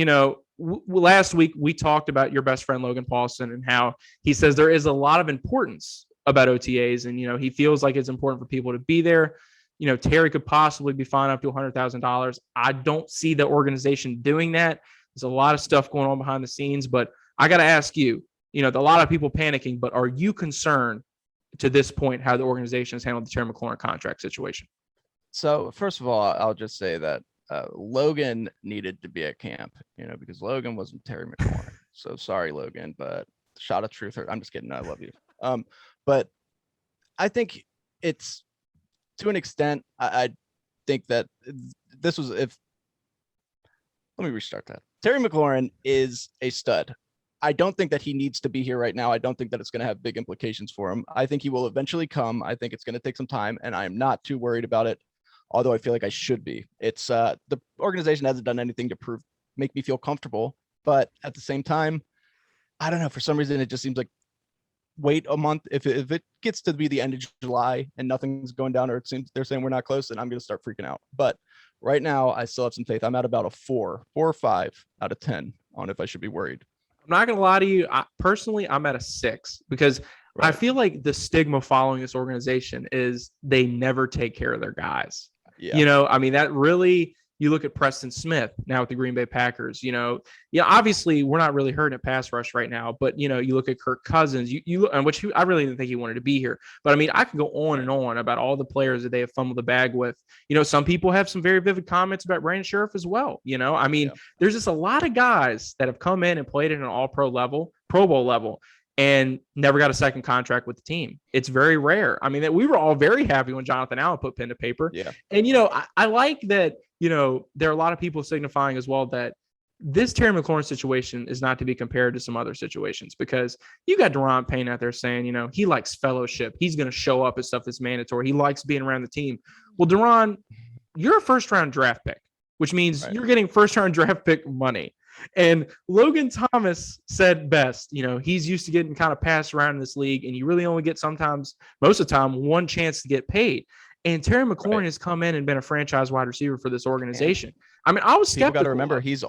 last week we talked about your best friend Logan Paulson and how he says there is a lot of importance about OTAs, and he feels like it's important for people to be there. Terry could possibly be fined up to $100,000. I don't see the organization doing that. There's a lot of stuff going on behind the scenes, but I got to ask you, a lot of people panicking, but are you concerned to this point how the organization has handled the Terry McLaurin contract situation? So first of all, I'll just say that Logan needed to be at camp, because Logan wasn't Terry McLaurin. So sorry, Logan, but shot of truth. I'm just kidding. I love you. But I think it's to an extent, I think that this was let me restart that. Terry McLaurin is a stud. I don't think that he needs to be here right now. I don't think that it's going to have big implications for him. I think he will eventually come. I think it's going to take some time, and I'm not too worried about it, although I feel like I should be. It's the organization hasn't done anything to make me feel comfortable, but at the same time, I don't know, for some reason it just seems like wait a month. If it gets to be the end of July and nothing's going down, or it seems they're saying we're not close, then I'm going to start freaking out. But right now I still have some faith. I'm at about a 4 or 5 out of 10 on if I should be worried. I'm not going to lie to you. Personally, I'm at a 6 because I feel like the stigma following this organization is they never take care of their guys. Yeah. I mean, that really, you look at Preston Smith now with the Green Bay Packers, obviously we're not really hurting at pass rush right now, but you look at Kirk Cousins, I really didn't think he wanted to be here, but I mean, I could go on and on about all the players that they have fumbled the bag with. Some people have some very vivid comments about Brandon Sheriff as well. I mean, there's just a lot of guys that have come in and played at an all Pro Bowl level, and never got a second contract with the team. It's very rare. I mean, that we were all very happy when Jonathan Allen put pen to paper. Yeah. And, I like that, there are a lot of people signifying as well that this Terry McLaurin situation is not to be compared to some other situations, because you got Deron Payne out there saying, he likes fellowship. He's going to show up at stuff that's mandatory. He likes being around the team. Well, Deron, you're a first-round draft pick, which means you're getting first-round draft pick money. And Logan Thomas said best, he's used to getting kind of passed around in this league, and you really only get most of the time, one chance to get paid. And Terry McLaurin has come in and been a franchise wide receiver for this organization. I mean, I was skeptical. You got to remember, he's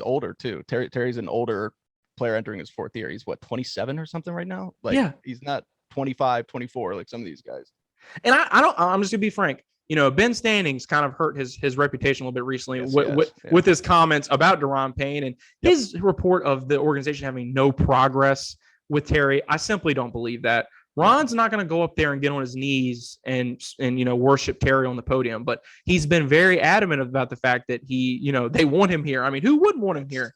older too. Terry's an older player entering his 4th year. He's 27 or something right now. He's not 25, 24 like some of these guys. And I'm just gonna be frank. Ben Stannings kind of hurt his reputation a little bit recently Yes, with his comments about Daron Payne and his report of the organization having no progress with Terry. I simply don't believe that. Ron's not going to go up there and get on his knees and worship Terry on the podium, but he's been very adamant about the fact that they want him here. I mean, who wouldn't want him here?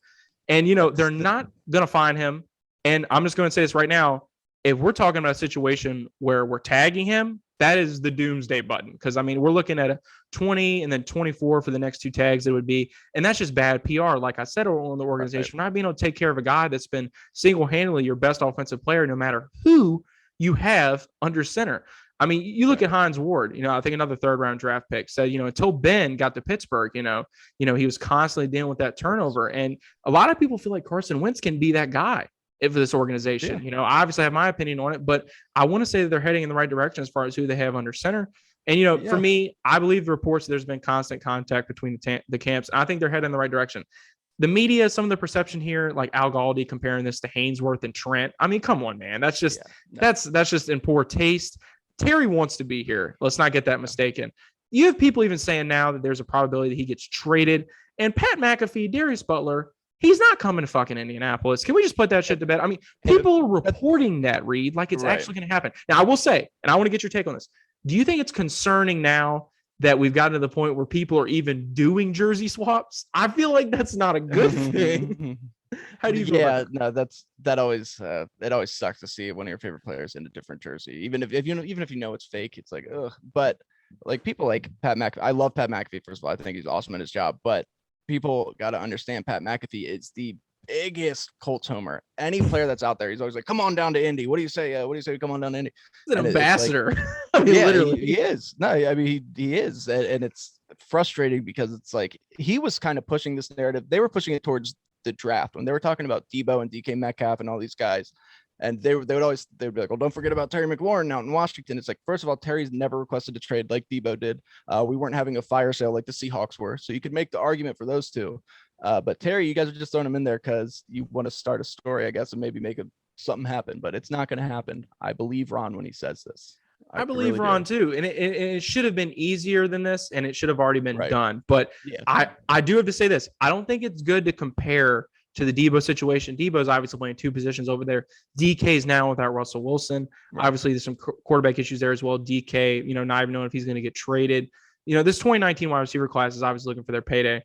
And they're not going to find him. And I'm just going to say this right now. If we're talking about a situation where we're tagging him, that is the doomsday button. Because, I mean, we're looking at a 20 and then 24 for the next two tags it would be. And that's just bad PR. Like I said, on the organization, not being able to take care of a guy that's been single-handedly your best offensive player, no matter who you have under center. I mean, you look at Hines Ward, I think another third-round draft pick said, until Ben got to Pittsburgh, he was constantly dealing with that turnover. And a lot of people feel like Carson Wentz can be that guy for this organization. I obviously have my opinion on it, but I want to say that they're heading in the right direction as far as who they have under center. And, for me, I believe the reports there's been constant contact between the camps. I think they're heading in the right direction. The media, some of the perception here, like Al Galdi comparing this to Haynesworth and Trent. I mean, come on, man. That's just that's just in poor taste. Terry wants to be here. Let's not get that mistaken. You have people even saying now that there's a probability that he gets traded. And Pat McAfee, Darius Butler, he's not coming to fucking Indianapolis. Can we just put that shit to bed? I mean, people are reporting that, Reed, like it's actually going to happen. Now, I will say, and I want to get your take on this. Do you think it's concerning now that we've gotten to the point where people are even doing jersey swaps? I feel like that's not a good thing. How do you feel about that? No, that always it always sucks to see one of your favorite players in a different jersey. Even if you know it's fake, it's like, ugh. But like people like Pat McAfee, I love Pat McAfee, first of all. I think he's awesome at his job, but people got to understand Pat McAfee is the biggest Colts homer. Any player that's out there, he's always like, come on down to Indy. What do you say? Come on down to Indy. He's an ambassador. Like, I mean, literally. He is. No, I mean, he is. And it's frustrating because it's like he was kind of pushing this narrative. They were pushing it towards the draft when they were talking about Debo and DK Metcalf and all these guys. And they'd be like, well, don't forget about Terry McLaurin out in Washington. It's like, first of all, Terry's never requested a trade like Debo did. We weren't having a fire sale like the Seahawks were. So you could make the argument for those two. But Terry, you guys are just throwing him in there because you want to start a story, I guess, and maybe make something happen. But it's not going to happen. I believe Ron when he says this. I believe really Ron too. And it should have been easier than this, and it should have already been done. But I do have to say this. I don't think it's good to compare to the Debo situation. Debo's obviously playing two positions over there. DK's now without Russell Wilson. Right. Obviously, there's some quarterback issues there as well. DK, not even knowing if he's going to get traded. This 2019 wide receiver class is obviously looking for their payday.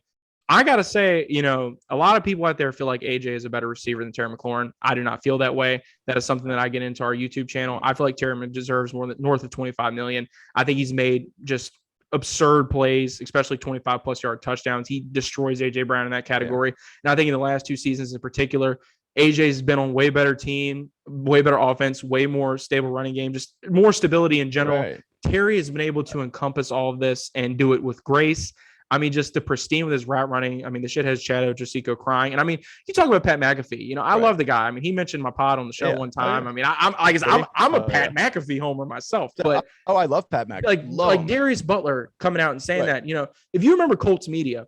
I got to say, a lot of people out there feel like AJ is a better receiver than Terry McLaurin. I do not feel that way. That is something that I get into our YouTube channel. I feel like Terry deserves north of $25 million. I think he's made just absurd plays, especially 25 plus yard touchdowns. He destroys AJ Brown in that category. And I think in the last two seasons in particular, AJ's been on way better team, way better offense, way more stable running game, just more stability in general. Right. Terry has been able to encompass all of this and do it with grace. I mean, just the pristine with his route running. I mean, the shit has Chad Ochocinco crying. And I mean, you talk about Pat McAfee. I love the guy. I mean, he mentioned my pod on the show one time. I mean, I'm a Pat McAfee homer myself. But I love Pat McAfee. Like Darius Butler coming out and saying that. If you remember Colts media,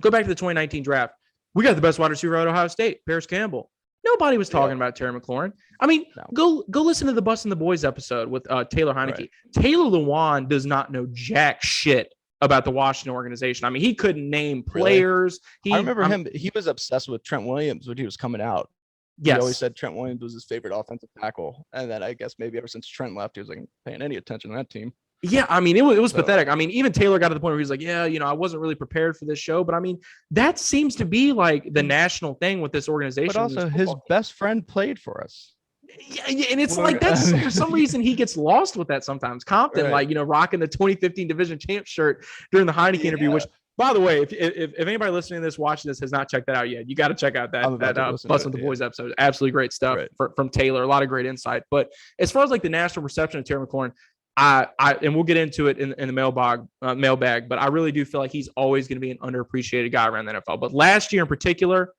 go back to the 2019 draft. We got the best wide receiver at Ohio State, Paris Campbell. Nobody was talking about Terry McLaurin. I mean, go listen to the Bustin' the Boys episode with Taylor Heineke. Right. Taylor Lewan does not know jack shit about the Washington organization. I mean, he couldn't name players. Really? I remember him. He was obsessed with Trent Williams when he was coming out. Yes. He always said Trent Williams was his favorite offensive tackle. And then I guess maybe ever since Trent left, he was like paying any attention to that team. Yeah, I mean, it was pathetic. I mean, even Taylor got to the point where he was like, yeah, I wasn't really prepared for this show. But I mean, that seems to be like the national thing with this organization. But also his best friend played for us. Yeah, and it's like that's for some reason he gets lost with that sometimes. Compton, rocking the 2015 Division Champ shirt during the Heineke interview, which, by the way, if anybody listening to this, watching this, has not checked that out yet, you got to check out that Bustin' the Boys episode. Absolutely great stuff from Taylor. A lot of great insight. But as far as like the national reception of Terry McLaurin, and we'll get into it in the mailbag, but I really do feel like he's always going to be an underappreciated guy around the NFL. But last year in particular,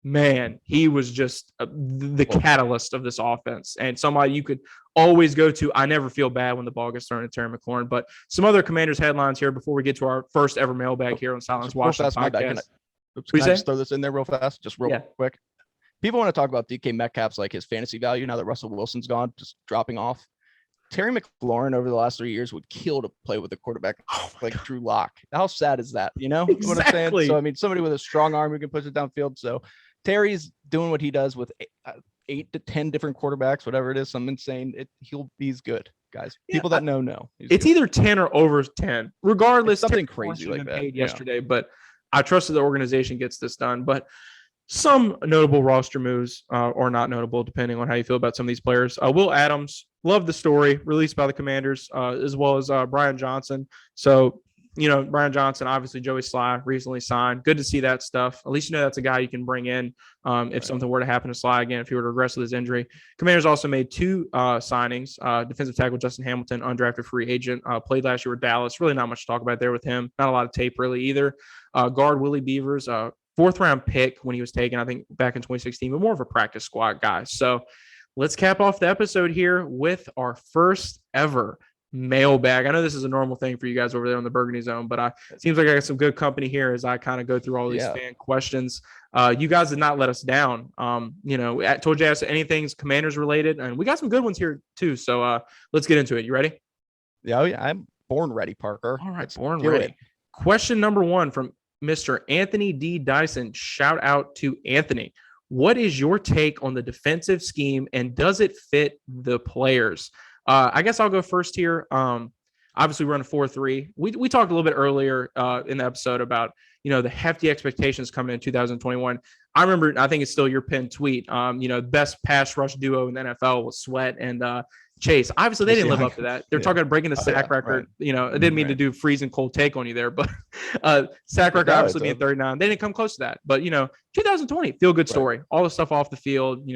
man, he was just the catalyst of this offense and somebody you could always go to. I never feel bad when the ball gets thrown to Terry McLaurin. But some other Commanders headlines here before we get to our first ever mailbag here on Sidelines Washington Podcast. Can I just throw this in there real fast? Just real quick. People want to talk about DK Metcalf's like his fantasy value now that Russell Wilson's gone, just dropping off. Terry McLaurin over the last 3 years would kill to play with a quarterback like Drew Lock. How sad is that? You know what I'm saying? So, I mean, somebody with a strong arm who can push it downfield. So Terry's doing what he does with 8 to 10 different quarterbacks, whatever it is, some insane. He's good, guys. People that know. It's either 10 or over 10. Regardless, it's something crazy like that. Paid yesterday, but I trust that the organization gets this done. But some notable roster moves, or not notable, depending on how you feel about some of these players. Will Adams, love the story, released by the Commanders, as well as Brian Johnson. So, Brian Johnson, obviously Joey Sly recently signed. Good to see that stuff. At least that's a guy you can bring in if something were to happen to Sly again, if he were to regress with his injury. Commanders also made 2 signings. Defensive tackle Justin Hamilton, undrafted free agent, played last year with Dallas. Really not much to talk about there with him. Not a lot of tape really either. Guard Willie Beavers, 4th-round pick when he was taken, I think, back in 2016, but more of a practice squad guy. So let's cap off the episode here with our first ever mailbag. I know this is a normal thing for you guys over there on the Burgundy Zone, but it seems like I got some good company here as I kind of go through all these fan questions. You guys did not let us down. I told you ask anything Commanders related, and we got some good ones here too. So let's get into it. You ready? Yeah, I'm born ready, Parker. All right, born ready. Question number 1 from Mr. Anthony D. Dyson. Shout out to Anthony. What is your take on the defensive scheme, and does it fit the players? I guess I'll go first here. Obviously, we're on a 4-3. We talked a little bit earlier in the episode about the hefty expectations coming in 2021. I remember, I think it's still your pinned tweet. Best pass rush duo in the NFL was Sweat and Chase. Obviously, they didn't live up to that. They're talking about breaking the sack record. Right. I didn't mean to do freezing cold take on you there, but sack record obviously being 39. They didn't come close to that. But 2020, feel good story. Right. All the stuff off the field.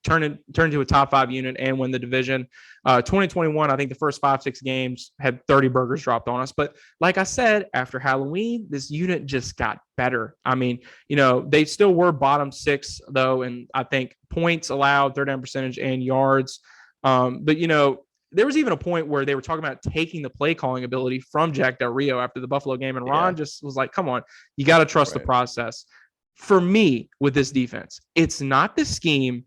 Turn into a top 5 unit and win the division. 2021, I think the first 5-6 games had 30 burgers dropped on us. But like I said, after Halloween, this unit just got better. I mean, they still were bottom 6 though, and I think points allowed, third down percentage, and yards. But there was even a point where they were talking about taking the play calling ability from Jack Del Rio after the Buffalo game, and Ron just was like, "Come on, you got to trust the process." For me, with this defense, it's not the scheme.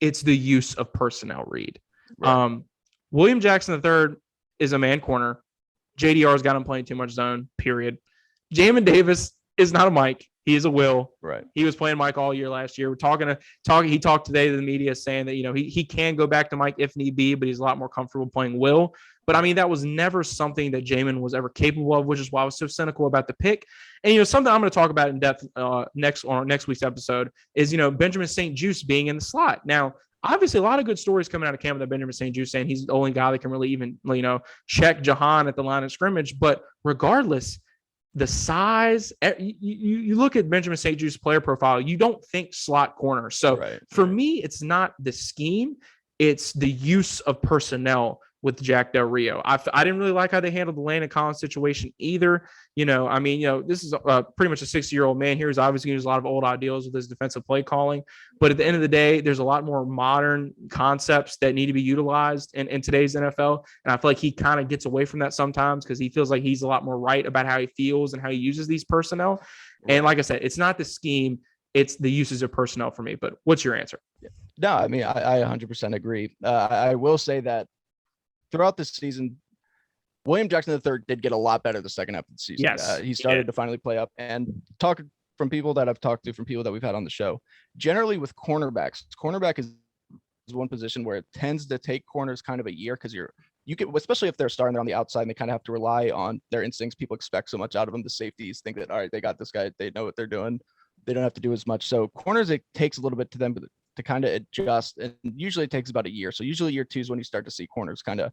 It's the use of personnel, Reed. Right. William Jackson III is a man corner. JDR's got him playing too much zone, period. Jamin Davis is not a Mike. He is a Will. Right. He was playing Mike all year last year. He talked today to the media saying that, he can go back to Mike if need be, but he's a lot more comfortable playing Will. But I mean, that was never something that Jamin was ever capable of, which is why I was so cynical about the pick. And, something I'm going to talk about in depth next week's episode is, Benjamin St-Juste being in the slot. Now, obviously, a lot of good stories coming out of camp about Benjamin St-Juste saying he's the only guy that can really even, check Jahan at the line of scrimmage. But regardless, the size, you look at Benjamin St-Juste's player profile, you don't think slot corner. So for me, it's not the scheme, it's the use of personnel with Jack Del Rio. I didn't really like how they handled the Landon Collins situation either. This is pretty much a 60-year-old man here who's obviously going to use a lot of old ideals with his defensive play calling. But at the end of the day, there's a lot more modern concepts that need to be utilized in today's NFL. And I feel like he kind of gets away from that sometimes because he feels like he's a lot more right about how he feels and how he uses these personnel. Right. And like I said, it's not the scheme, it's the uses of personnel for me. But what's your answer? No, I mean, I 100% agree. I will say that throughout this season, William Jackson III did get a lot better the second half of the season. Yes, he started to finally play up. And talk from people that I've talked to, from people that we've had on the show, generally with cornerback is one position where it tends to take corners kind of a year because you can, especially if they're starting there on the outside and they kind of have to rely on their instincts. People expect so much out of them. The safeties think that, all right, they got this guy. They know what they're doing. They don't have to do as much. So corners, it takes a little bit to them to kind of adjust, and usually it takes about a year. So usually year 2 is when you start to see corners kind of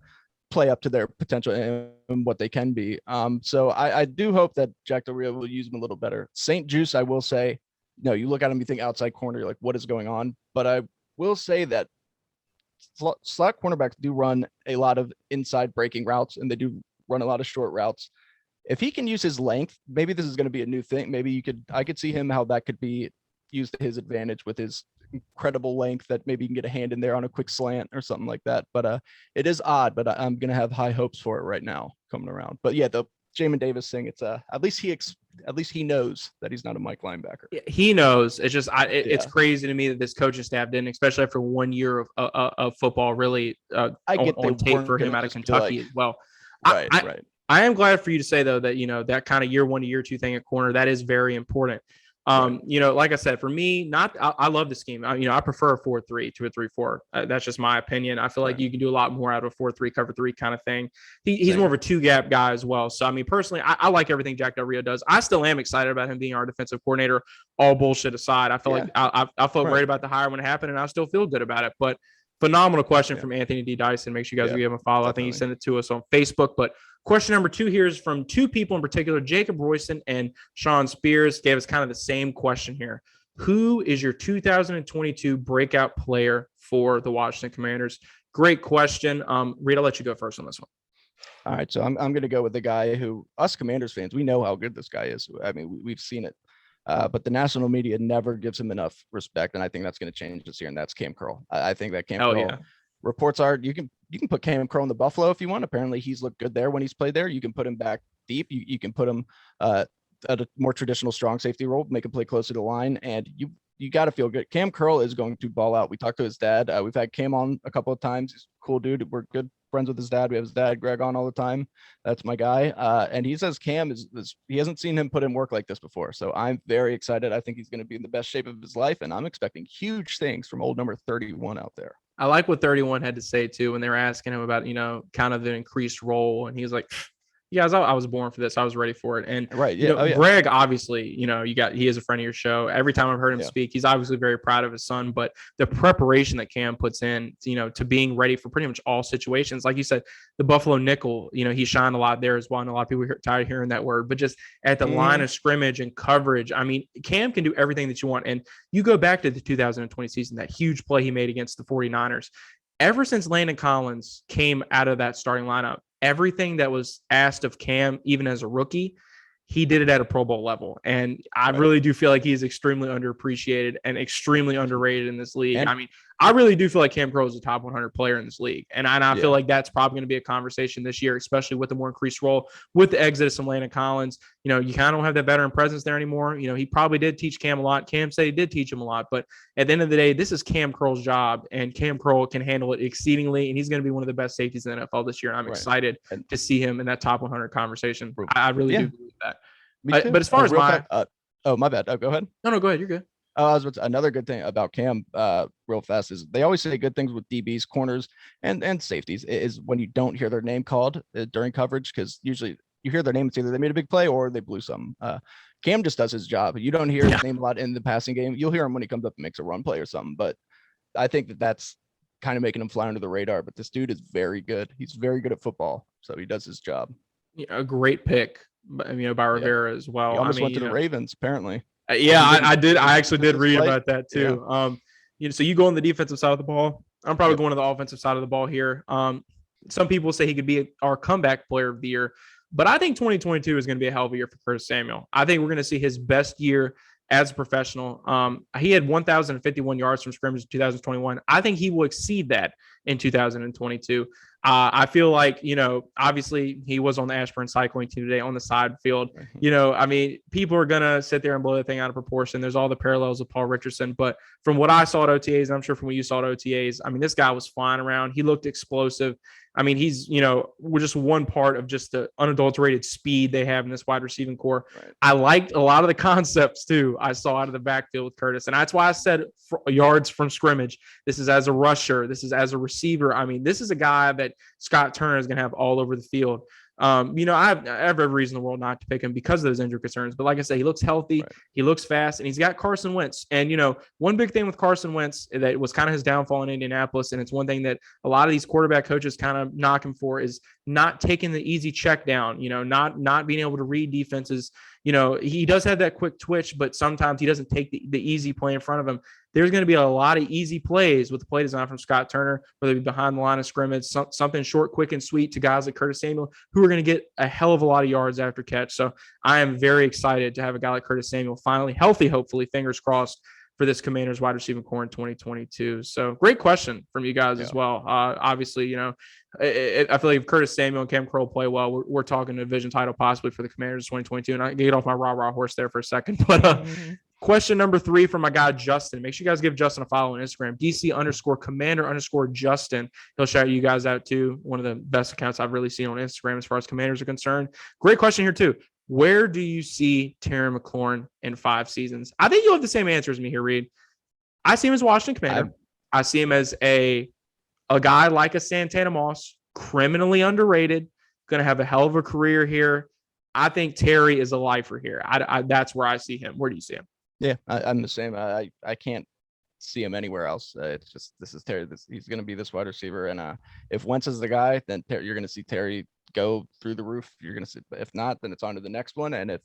play up to their potential and what they can be. So I do hope that Jack Del Rio will use them a little better. St-Juste, I will say, no, you look at him, you think outside corner, you're like, what is going on? But I will say that slot cornerbacks do run a lot of inside breaking routes, and they do run a lot of short routes. If he can use his length, maybe this is going to be a new thing. Maybe I could see him how that could be used to his advantage with his incredible length, that maybe you can get a hand in there on a quick slant or something like that. But it is odd, but I'm going to have high hopes for it right now coming around. But yeah, the Jamin Davis thing, it's at least at least he knows that he's not a Mike linebacker. He knows. It's just it's crazy to me that this coaching staff didn't, especially after 1 year of football, really I get on tape for him out of Kentucky as well. Right. I am glad for you to say though that that kind of year 1 to year 2 thing at corner, that is very important. Like I said, for me, I love the scheme. I prefer a 4-3 to a 3-4. That's just my opinion. I feel like you can do a lot more out of a 4-3 cover 3 kind of thing. He's more of a 2-gap guy as well. So, I mean, personally, I like everything Jack Del Rio does. I still am excited about him being our defensive coordinator. All bullshit aside, I feel like I felt great about the hire when it happened, and I still feel good about it. But phenomenal question from Anthony D. Dyson. Make sure you guys give him a follow. Definitely. I think he sent it to us on Facebook. But question number 2 here is from 2 people in particular. Jacob Royston and Sean Spears gave us kind of the same question here. Who is your 2022 breakout player for the Washington Commanders? Great question. Reed, I'll let you go first on this one. All right. So I'm going to go with the guy who us Commanders fans, we know how good this guy is. I mean, we've seen it. But the national media never gives him enough respect, and I think that's going to change this year, and that's Cam Curl. I think that Cam Curl reports are you can put Cam Curl in the Buffalo if you want. Apparently, he's looked good there when he's played there. You can put him back deep. You can put him at a more traditional strong safety role, make him play closer to the line, and you got to feel good. Cam Curl is going to ball out. We talked to his dad. We've had Cam on a couple of times. He's a cool dude. We're good friends with his dad. We have his dad, Greg, on all the time. That's my guy. And he says Cam is he hasn't seen him put in work like this before. So I'm very excited. I think he's going to be in the best shape of his life. And I'm expecting huge things from old number 31 out there. I like what 31 had to say too, when they were asking him about, kind of the increased role. And he was like, yeah, I was born for this. I was ready for it. And Greg, obviously, he is a friend of your show. Every time I've heard him speak, he's obviously very proud of his son, but the preparation that Cam puts in, to being ready for pretty much all situations. Like you said, the Buffalo nickel, he shined a lot there as well. And a lot of people are tired of hearing that word, but just at the line of scrimmage and coverage, I mean, Cam can do everything that you want. And you go back to the 2020 season, that huge play he made against the 49ers. Ever since Landon Collins came out of that starting lineup, everything that was asked of Cam, even as a rookie, he did it at a Pro Bowl level. And I really do feel like he's extremely underappreciated and extremely underrated in this league. I mean, I really do feel like Cam Curl is a top 100 player in this league. And I feel like that's probably going to be a conversation this year, especially with the more increased role, with the exodus of Landon Collins. You kind of don't have that veteran presence there anymore. He probably did teach Cam a lot. Cam said he did teach him a lot. But at the end of the day, this is Cam Curl's job, and Cam Curl can handle it exceedingly. And he's going to be one of the best safeties in the NFL this year. And I'm excited to see him in that top 100 conversation. I really do believe that. But as far as my bad. Oh, go ahead. No, go ahead. You're good. Another good thing about Cam, real fast, is they always say good things with DBs, corners, and safeties is when you don't hear their name called during coverage, because usually you hear their name, it's either they made a big play or they blew something. Cam just does his job. You don't hear his name a lot in the passing game. You'll hear him when he comes up and makes a run play or something. But I think that's kind of making him fly under the radar. But this dude is very good. He's very good at football, so he does his job. A great pick, by Rivera as well. He almost went to the Ravens, apparently. I did. I actually did read about that too. So you go on the defensive side of the ball. I'm probably going to the offensive side of the ball here. Some people say he could be our comeback player of the year, but I think 2022 is going to be a hell of a year for Curtis Samuel. I think we're going to see his best year as a professional. He had 1,051 yards from scrimmage in 2021. I think he will exceed that in 2022. I feel like, obviously he was on the Ashburn cycling team today on the side field. People are going to sit there and blow the thing out of proportion. There's all the parallels of Paul Richardson. But from what I saw at OTAs, and I'm sure from what you saw at OTAs, this guy was flying around. He looked explosive. He's, we're just one part of just the unadulterated speed they have in this wide receiving core. Right. I liked a lot of the concepts too I saw out of the backfield with Curtis. And that's why I said yards from scrimmage. This is as a rusher. This is as a receiver. This is a guy that Scott Turner is going to have all over the field. I have every reason in the world not to pick him because of those injury concerns. But like I said, he looks healthy, he looks fast, and he's got Carson Wentz. And, one big thing with Carson Wentz that was kind of his downfall in Indianapolis, and it's one thing that a lot of these quarterback coaches kind of knock him for, is not taking the easy check down, not being able to read defenses. He does have that quick twitch, but sometimes he doesn't take the easy play in front of him. There's going to be a lot of easy plays with the play design from Scott Turner, whether it be behind the line of scrimmage, something short, quick, and sweet to guys like Curtis Samuel, who are going to get a hell of a lot of yards after catch. So I am very excited to have a guy like Curtis Samuel finally healthy, hopefully, fingers crossed, for this Commanders wide receiving core in 2022. So great question from you guys as well. Obviously, you know, I feel like if Curtis Samuel and Cam Crow play well, we're talking a division title possibly for the Commanders in 2022. And I can get off my rah-rah horse there for a second. But question number 3 from my guy, Justin. Make sure you guys give Justin a follow on Instagram, DC_Commander_Justin. He'll shout you guys out too. One of the best accounts I've really seen on Instagram as far as Commanders are concerned. Great question here too. Where do you see Terry McLaurin in 5 seasons? I think you'll have the same answer as me here, Reed. I see him as Washington Commander. I see him as a guy like a Santana Moss, criminally underrated, going to have a hell of a career here. I think Terry is a lifer here. That's where I see him. Where do you see him? Yeah, I'm the same. I can't see him anywhere else. It's just, this is Terry. He's going to be this wide receiver. And if Wentz is the guy, then you're going to see Terry go through the roof. You're going to see, if not, then it's on to the next one. And if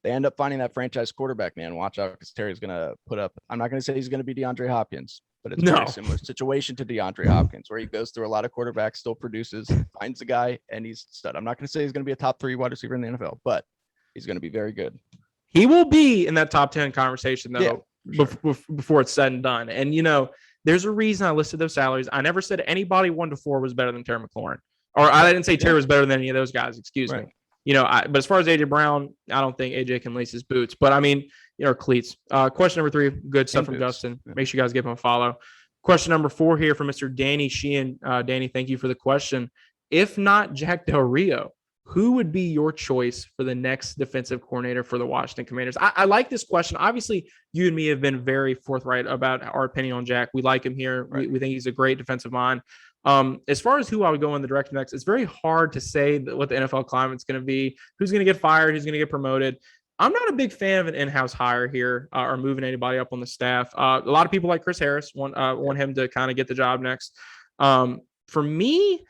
they end up finding that franchise quarterback, man, watch out, because Terry's going to put up, I'm not going to say he's going to be DeAndre Hopkins, but it's a very similar situation to DeAndre Hopkins, where he goes through a lot of quarterbacks, still produces, finds a guy, and he's stud. I'm not going to say he's going to be a top 3 wide receiver in the NFL, but he's going to be very good. He will be in that top 10 conversation, though, yeah, sure. before it's said and done. And, you know, there's a reason I listed those salaries. I never said anybody 1 to 4 was better than Terry McLaurin. Or I didn't say Terry was better than any of those guys, excuse me. You know, but as far as AJ Brown, I don't think AJ can lace his boots. But I mean, you know, cleats. Question number 3, good stuff from Justin. Make sure you guys give him a follow. Question number 4 here from Mr. Danny Sheehan. Danny, thank you for the question. If not Jack Del Rio, who would be your choice for the next defensive coordinator for the Washington Commanders? I like this question. Obviously, you and me have been very forthright about our opinion on Jack. We like him here. We think he's a great defensive mind. As far as who I would go in the direction next, it's very hard to say what the NFL climate's going to be, who's going to get fired, who's going to get promoted. I'm not a big fan of an in-house hire here or moving anybody up on the staff. A lot of people like Chris Harris want him to kind of get the job next. For me,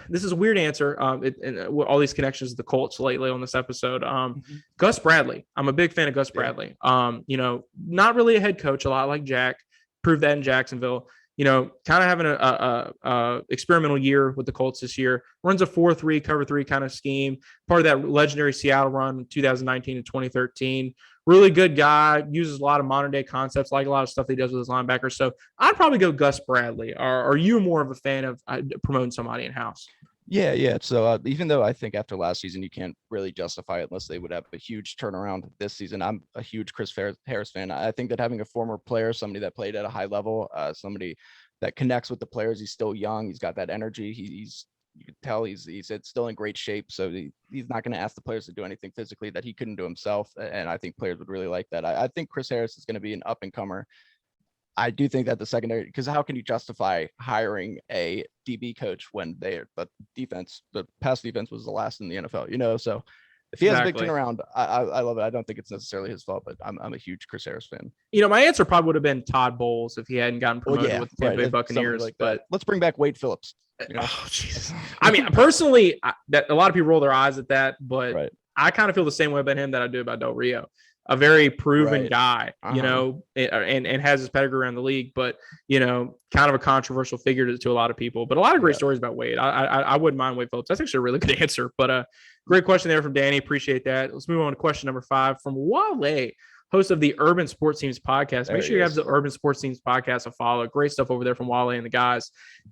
this is a weird answer. And all these connections to the Colts lately on this episode. Gus Bradley. I'm a big fan of Gus Bradley. You know, not really a head coach, a lot like Jack. Proved that in Jacksonville. You know, kind of having a experimental year with the Colts this year. Runs a 4-3 cover 3 kind of scheme. Part of that legendary Seattle run 2019 to 2013. Really good guy. Uses a lot of modern day concepts, like a lot of stuff that he does with his linebackers. So I'd probably go Gus Bradley. Are you more of a fan of promoting somebody in house? Yeah. So even though I think after last season you can't really justify it unless they would have a huge turnaround this season, I'm a huge Chris Harris fan. I think that having a former player, somebody that played at a high level, somebody that connects with the players, he's still young, he's got that energy, you can tell he's still in great shape. So he's not going to ask the players to do anything physically that he couldn't do himself. And I think players would really like that. I think Chris Harris is going to be an up and comer. I do think that the secondary, because how can you justify hiring a DB coach when the pass defense was the last in the NFL, you know? So if he has a big turnaround, I love it. I don't think it's necessarily his fault, but I'm a huge Chris Harris fan. You know, my answer probably would have been Todd Bowles if he hadn't gotten promoted with the Tampa Bay Buccaneers. Like but let's bring back Wade Phillips. You know? Oh, Jesus. I mean, personally, that a lot of people roll their eyes at that, but I kind of feel the same way about him that I do about Del Rio. A very proven guy, you know, and has his pedigree around the league, but, you know, kind of a controversial figure to a lot of people, but a lot of great stories about Wade. I wouldn't mind Wade Phillips. That's actually a really good answer, but great question there from Danny. Appreciate that. Let's move on to question number 5 from Wale, host of the Urban Sports Teams podcast. Make sure you have the Urban Sports Teams podcast a follow. Great stuff over there from Wale and the guys.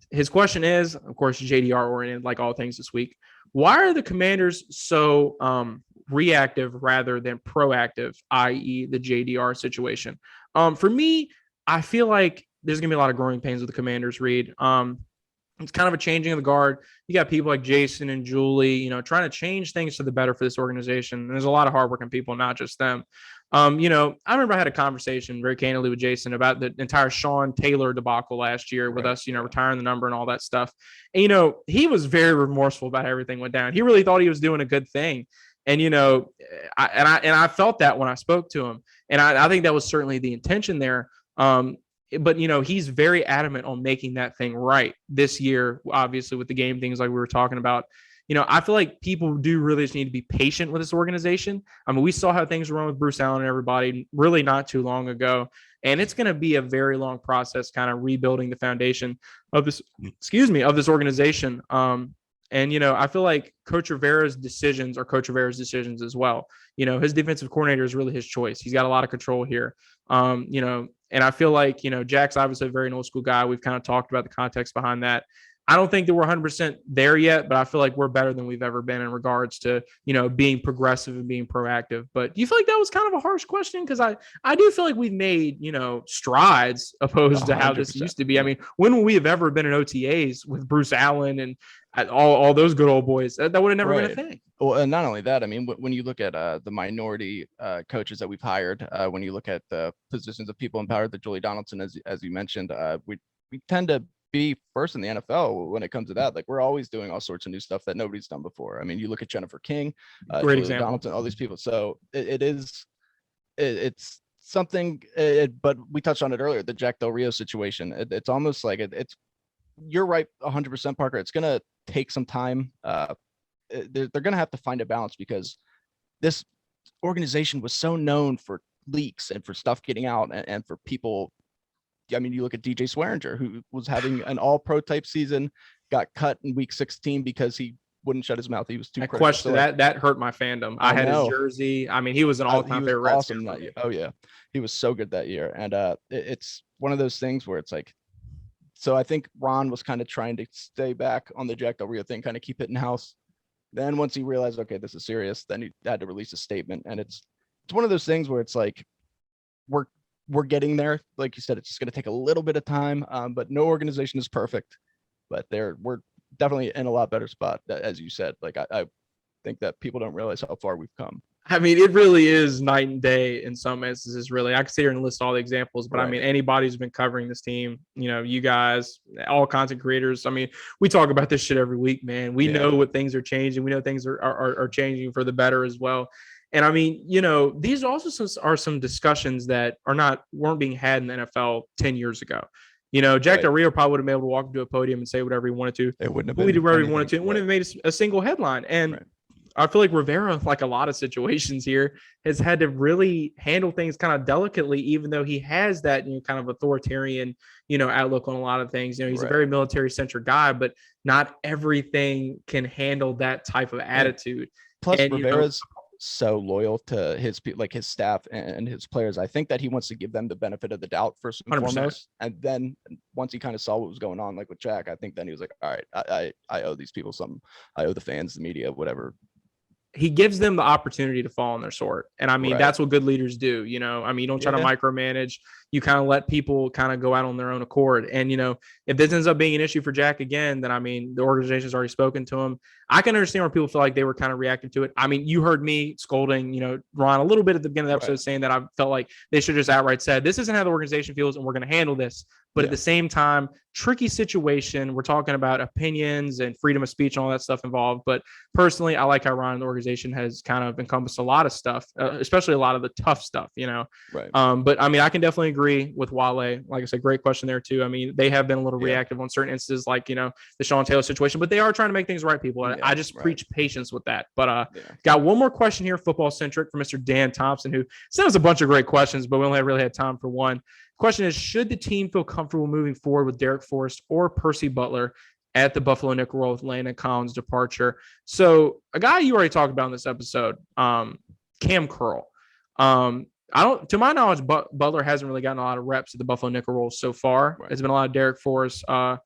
His question is, of course, JDR oriented, like all things this week. Why are the Commanders so reactive rather than proactive, i.e. the JDR situation? For me, I feel like there's going to be a lot of growing pains with the Commanders, Reed. It's kind of a changing of the guard. You got people like Jason and Julie, you know, trying to change things for the better for this organization. And there's a lot of hardworking people, not just them. You know, I remember I had a conversation very candidly with Jason about the entire Sean Taylor debacle last year with us, you know, retiring the number and all that stuff. And, you know, he was very remorseful about everything went down. He really thought he was doing a good thing. And, you know, I felt that when I spoke to him, and I think that was certainly the intention there. But, you know, he's very adamant on making that thing right this year, obviously with the game things like we were talking about. You know, I feel like people do really just need to be patient with this organization. I mean, we saw how things were wrong with Bruce Allen and everybody really not too long ago. And it's going to be a very long process kind of rebuilding the foundation of this, of this organization. And, I feel like Coach Rivera's decisions are Coach Rivera's decisions as well. His defensive coordinator is really his choice. He's got a lot of control here. And I feel like, Jack's obviously a very old school guy. We've kind of talked about the context behind that. I don't think that we're 100% there yet, but I feel like we're better than we've ever been in regards to, being progressive and being proactive. But do you feel like that was kind of a harsh question? Because I do feel like we've made, strides opposed to how this used to be. I mean, when would we have ever been in OTAs with Bruce Allen and all those good old boys? That would have never been a thing. Well, and not only that, I mean, when you look at the minority coaches that we've hired, when you look at the positions of people in power, the Julie Donaldson, as you mentioned, we tend to be first in the NFL when it comes to that. Like, we're always doing all sorts of new stuff that nobody's done before. I mean, you look at Jennifer King, great example, Donaldson, all these people. So it's something, but we touched on it earlier, the Jack Del Rio situation. It's almost like it's, you're right, 100%, Parker. It's going to take some time. They're going to have to find a balance, because this organization was so known for leaks and for stuff getting out and for people. I mean, you look at DJ Swearinger, who was having an all-pro type season, got cut in week 16 because he wouldn't shut his mouth. He was too critical. Question that hurt my fandom. I had his jersey. I mean, he was an all-time favorite. Awesome that year. Oh yeah, he was so good that year. And it's one of those things where it's like, so I think Ron was kind of trying to stay back on the Jack Del Rio thing, kind of keep it in house. Then once he realized, okay, this is serious, then he had to release a statement. And it's one of those things where it's like, we're getting there. Like you said, it's just going to take a little bit of time, but no organization is perfect. But we're definitely in a lot better spot, as you said. Like, I think that people don't realize how far we've come. I mean, it really is night and day in some instances, really. I could sit here and list all the examples, but right. I mean, anybody who's been covering this team, you guys, all content creators. I mean, we talk about this shit every week, man. We know what things are changing. We know things are changing for the better as well. And I mean, these also are some discussions that weren't being had in the NFL 10 years ago. Jack Del Rio probably would have been able to walk into a podium and say whatever he wanted to. It wouldn't have been. Whatever he wanted to. It wouldn't have made a single headline. And I feel like Rivera, like a lot of situations here, has had to really handle things kind of delicately, even though he has that kind of authoritarian, outlook on a lot of things. He's a very military-centric guy, but not everything can handle that type of attitude. Plus, Rivera's so loyal to his staff and his players. I think that he wants to give them the benefit of the doubt first and 100%. foremost. And then once he kind of saw what was going on, like with Jack, I think then he was like, all right, I owe these people something. I owe the fans, the media, whatever. He gives them the opportunity to fall on their sword. And I mean, that's what good leaders do. I mean, you don't try to micromanage. You kind of let people kind of go out on their own accord. And, if this ends up being an issue for Jack again, then I mean, the organization's already spoken to him. I can understand where people feel like they were kind of reactive to it. I mean, you heard me scolding, Ron, a little bit at the beginning of the episode saying that I felt like they should just outright said, this isn't how the organization feels and we're going to handle this. But at the same time, tricky situation. We're talking about opinions and freedom of speech and all that stuff involved. But personally, I like how Ron and the organization has kind of encompassed a lot of stuff, especially a lot of the tough stuff, Right. But I mean, I can definitely agree with Wale. Like I said, great question there too. I mean, they have been a little reactive on certain instances, like, the Sean Taylor situation, but they are trying to make things right, people. I just preach patience with that. But got one more question here, football centric, from Mr. Dan Thompson, who sends a bunch of great questions, but we only really had time for one. Question is, should the team feel comfortable moving forward with Derek Forrest or Percy Butler at the Buffalo Nickel Roll with Landon Collins' departure? So a guy you already talked about in this episode, Cam Curl. To my knowledge, Butler hasn't really gotten a lot of reps at the Buffalo Nickel Roll so far. Right. It's been a lot of Derek Forrest. I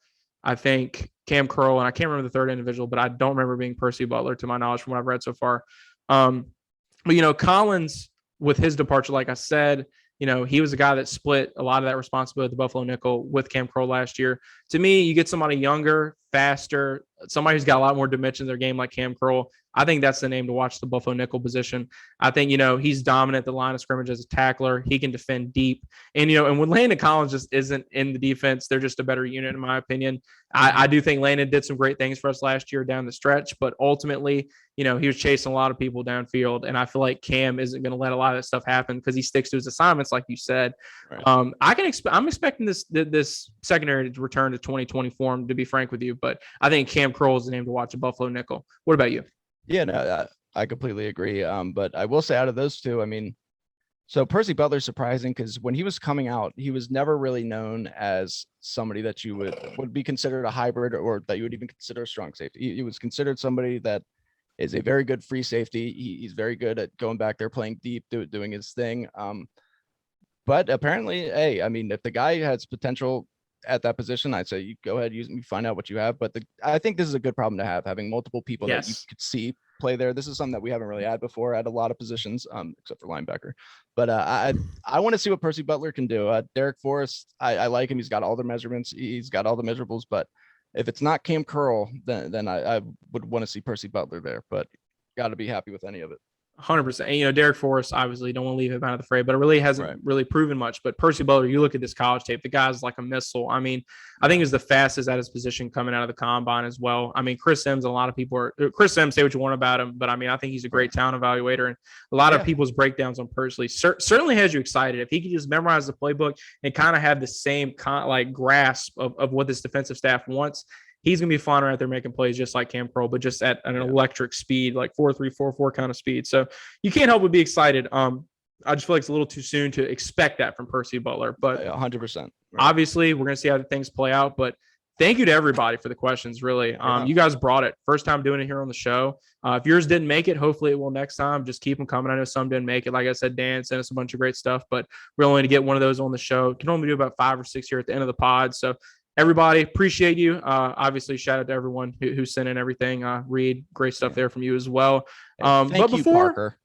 think Cam Curl, and I can't remember the third individual, but I don't remember being Percy Butler to my knowledge from what I've read so far. But Collins, with his departure, like I said, he was a guy that split a lot of that responsibility at the Buffalo Nickel with Cam Curl last year. To me, you get somebody younger, faster, somebody who's got a lot more dimension in their game like Cam Curl. I think that's the name to watch the Buffalo Nickel position. I think, he's dominant at the line of scrimmage as a tackler. He can defend deep. And, and when Landon Collins just isn't in the defense, they're just a better unit, in my opinion. I do think Landon did some great things for us last year down the stretch, but ultimately, he was chasing a lot of people downfield. And I feel like Cam isn't going to let a lot of that stuff happen because he sticks to his assignments, like you said. Right. I'm expecting this secondary to return to 2020 form, to be frank with you, but I think Cam Curl is the name to watch at Buffalo Nickel. What about you? Yeah, no, I completely agree. But I will say, out of those two, I mean, So Percy Butler's surprising because when he was coming out, he was never really known as somebody that you would be considered a hybrid or that you would even consider a strong safety. He was considered somebody that is a very good free safety. He's very good at going back there, playing deep, doing his thing. But apparently, hey, I mean, if the guy has potential at that position, I'd say you go ahead, use him, find out what you have. But I think this is a good problem to have, having multiple people that you could see play there. This is something that we haven't really had before at a lot of positions, except for linebacker. But I want to see what Percy Butler can do. Derek Forrest, I like him. He's got all the measurements. He's got all the measurables. But if it's not Cam Curl, then I would want to see Percy Butler there. But got to be happy with any of it. 100%. And, Derek Forrest, obviously, don't want to leave him out of the fray, but it really hasn't really proven much. But Percy Butler, you look at this college tape, the guy's like a missile. I mean, I think he's the fastest at his position coming out of the combine as well. I mean, Chris Sims, a lot of people Chris Sims, say what you want about him, but I mean, I think he's a great talent evaluator. And a lot of people's breakdowns on Percy certainly has you excited. If he could just memorize the playbook and kind of have the same grasp of what this defensive staff wants, he's going to be flying around there making plays just like Cam Curl, but just at an electric speed, like 4.3, 4.4 kind of speed. So you can't help but be excited. I just feel like it's a little too soon to expect that from Percy Butler. But 100%. Obviously, we're going to see how the things play out. But thank you to everybody for the questions, really. You guys brought it. First time doing it here on the show. If yours didn't make it, hopefully it will next time. Just keep them coming. I know some didn't make it. Like I said, Dan sent us a bunch of great stuff, but we're only going to get one of those on the show. Can only do about 5 or 6 here at the end of the pod. So everybody, appreciate you. Obviously, shout out to everyone who sent in everything. Reed, great stuff there from you as well. Thank you, Parker.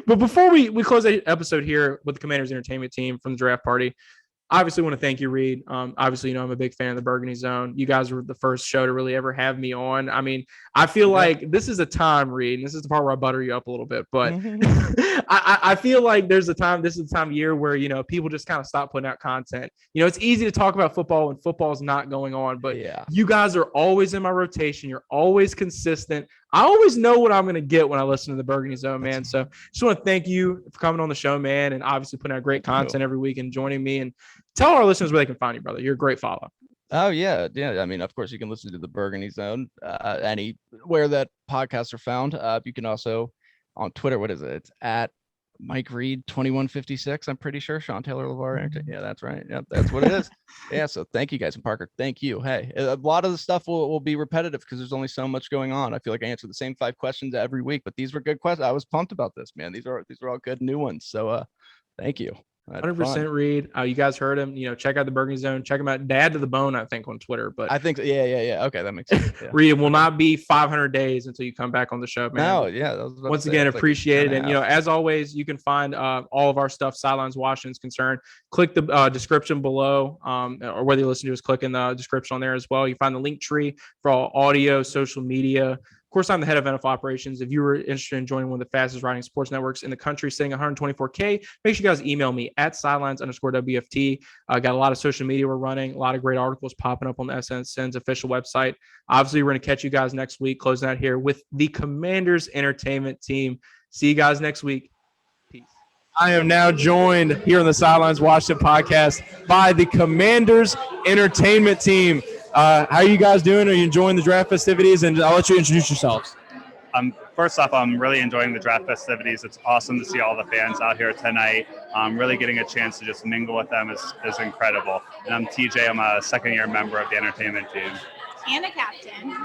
But before we close the episode here with the Commanders Entertainment Team from the draft party, obviously want to thank you, Reed. Obviously, I'm a big fan of the Burgundy Zone. You guys were the first show to really ever have me on. I mean, I feel like this is a time, Reed, and this is the part where I butter you up a little bit, but I feel like this is the time of year where, people just kind of stop putting out content. It's easy to talk about football when football is not going on, but you guys are always in my rotation. You're always consistent. I always know what I'm going to get when I listen to the Burgundy Zone, man. So just want to thank you for coming on the show, man, and obviously putting out great content every week and joining me. And tell our listeners where they can find you, brother. You're a great follow. Oh, yeah. I mean, of course, you can listen to the Burgundy Zone anywhere that podcasts are found. You can also on Twitter. What is it? It's at Mike Reed 2156. I'm pretty sure Sean Taylor LeVar. Yeah, that's right. Yeah, that's what it is. Yeah. So thank you guys. And Parker, thank you. Hey, a lot of the stuff will be repetitive because there's only so much going on. I feel like I answer the same 5 questions every week, but these were good questions. I was pumped about this, man. These are all good new ones. So thank you. 100% Reed. You guys heard him. Check out the Burgundy Zone. Check him out. Dad to the Bone, I think, on Twitter. But I think, yeah. Okay, that makes sense. Yeah. Reed, will not be 500 days until you come back on the show, man. No, yeah. Once again, appreciate it. And as always, you can find all of our stuff. Sidelines Washington's concerned. Click the description below, or whether you listen to us, click in the description on there as well. You find the link tree for all audio, social media. Of course, I'm the head of NFL operations. If you were interested in joining one of the fastest riding sports networks in the country, sitting 124K, make sure you guys email me at sidelines_WFT. Got a lot of social media we're running, a lot of great articles popping up on the SNSN's official website. Obviously, we're going to catch you guys next week, closing out here with the Commanders Entertainment Team. See you guys next week. Peace. I am now joined here on the Sidelines Washington Podcast by the Commanders Entertainment Team. How are you guys doing? Are you enjoying the draft festivities? And I'll let you introduce yourselves. First off, I'm really enjoying the draft festivities. It's awesome to see all the fans out here tonight. Really getting a chance to just mingle with them is incredible. And I'm TJ. I'm a second-year member of the entertainment team. And a captain.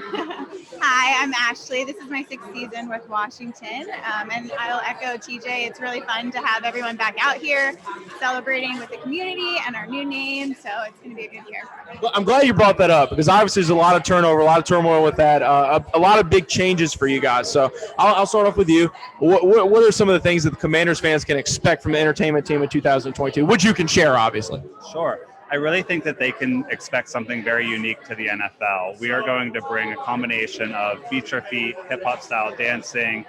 Hi, I'm Ashley. This is my 6th season with Washington. And I'll echo TJ. It's really fun to have everyone back out here celebrating with the community and our new name. So it's going to be a good year. Well, I'm glad you brought that up because obviously there's a lot of turnover, a lot of turmoil with that, a lot of big changes for you guys. So I'll start off with you. What are some of the things that the Commanders fans can expect from the entertainment team in 2022, which you can share, obviously? Sure. I really think that they can expect something very unique to the NFL. We are going to bring a combination of feature feet, hip-hop style dancing,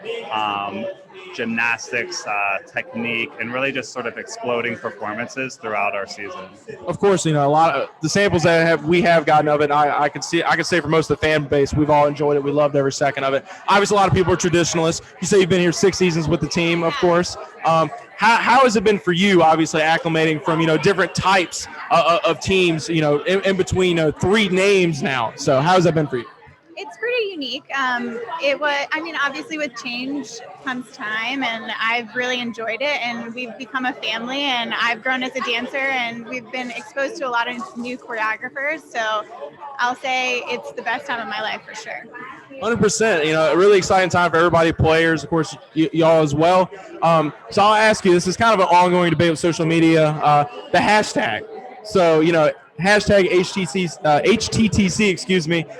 gymnastics, technique, and really just sort of exploding performances throughout our season. Of course, a lot of the samples that we have gotten of it, I can say for most of the fan base, we've all enjoyed it. We loved every second of it. Obviously, a lot of people are traditionalists. You say you've been here 6 seasons with the team, of course. How has it been for you, obviously, acclimating from, different types of teams, in between 3 names now? So how has that been for you? It's pretty unique. Obviously with change comes time, and I've really enjoyed it, and we've become a family, and I've grown as a dancer, and we've been exposed to a lot of new choreographers. So I'll say it's the best time of my life for sure. 100%. A really exciting time for everybody, players, of course, y'all as well. So I'll ask you, this is kind of an ongoing debate with social media, the hashtag. So, hashtag HTTC,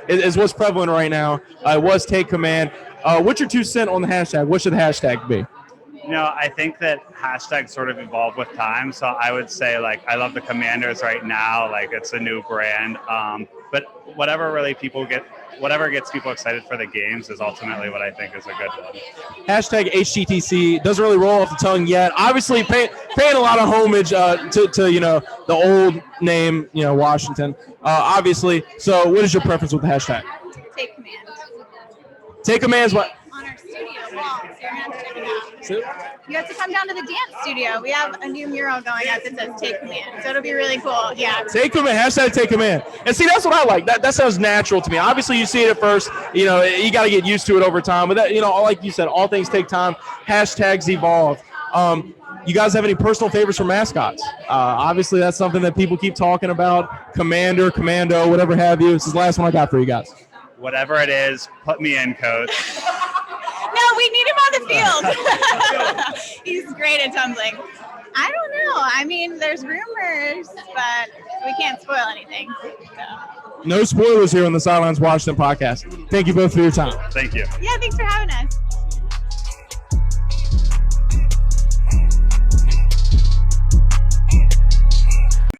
is what's prevalent right now. It was Take Command. What's your 2 cents on the hashtag? What should the hashtag be? I think that hashtags sort of evolve with time. So I would say, I love the Commanders right now. It's a new brand. But whatever gets people excited for the games is ultimately what I think is a good one. Hashtag HTTC doesn't really roll off the tongue yet. Obviously, paying a lot of homage to the old name, Washington. Obviously. So, what is your preference with the hashtag? Take Command. Take Command is what? On our studio wall, so you're gonna have to check it out. You have to come down to the dance studio. We have a new mural going up that says Take Command, so it'll be really cool. Yeah. Take Command. Hashtag Take Command. And see, that's what I like. That sounds natural to me. Obviously, you see it at first. You got to get used to it over time. But that, like you said, all things take time. Hashtags evolve. You guys have any personal favorites for mascots? Obviously, that's something that people keep talking about. Commander, Commando, whatever have you. This is the last one I got for you guys. Whatever it is, put me in, coach. No, we need him on the field. He's great at tumbling. I don't know. There's rumors, but we can't spoil anything. So. No spoilers here on the Sidelines Washington podcast. Thank you both for your time. Thank you. Yeah, thanks for having us.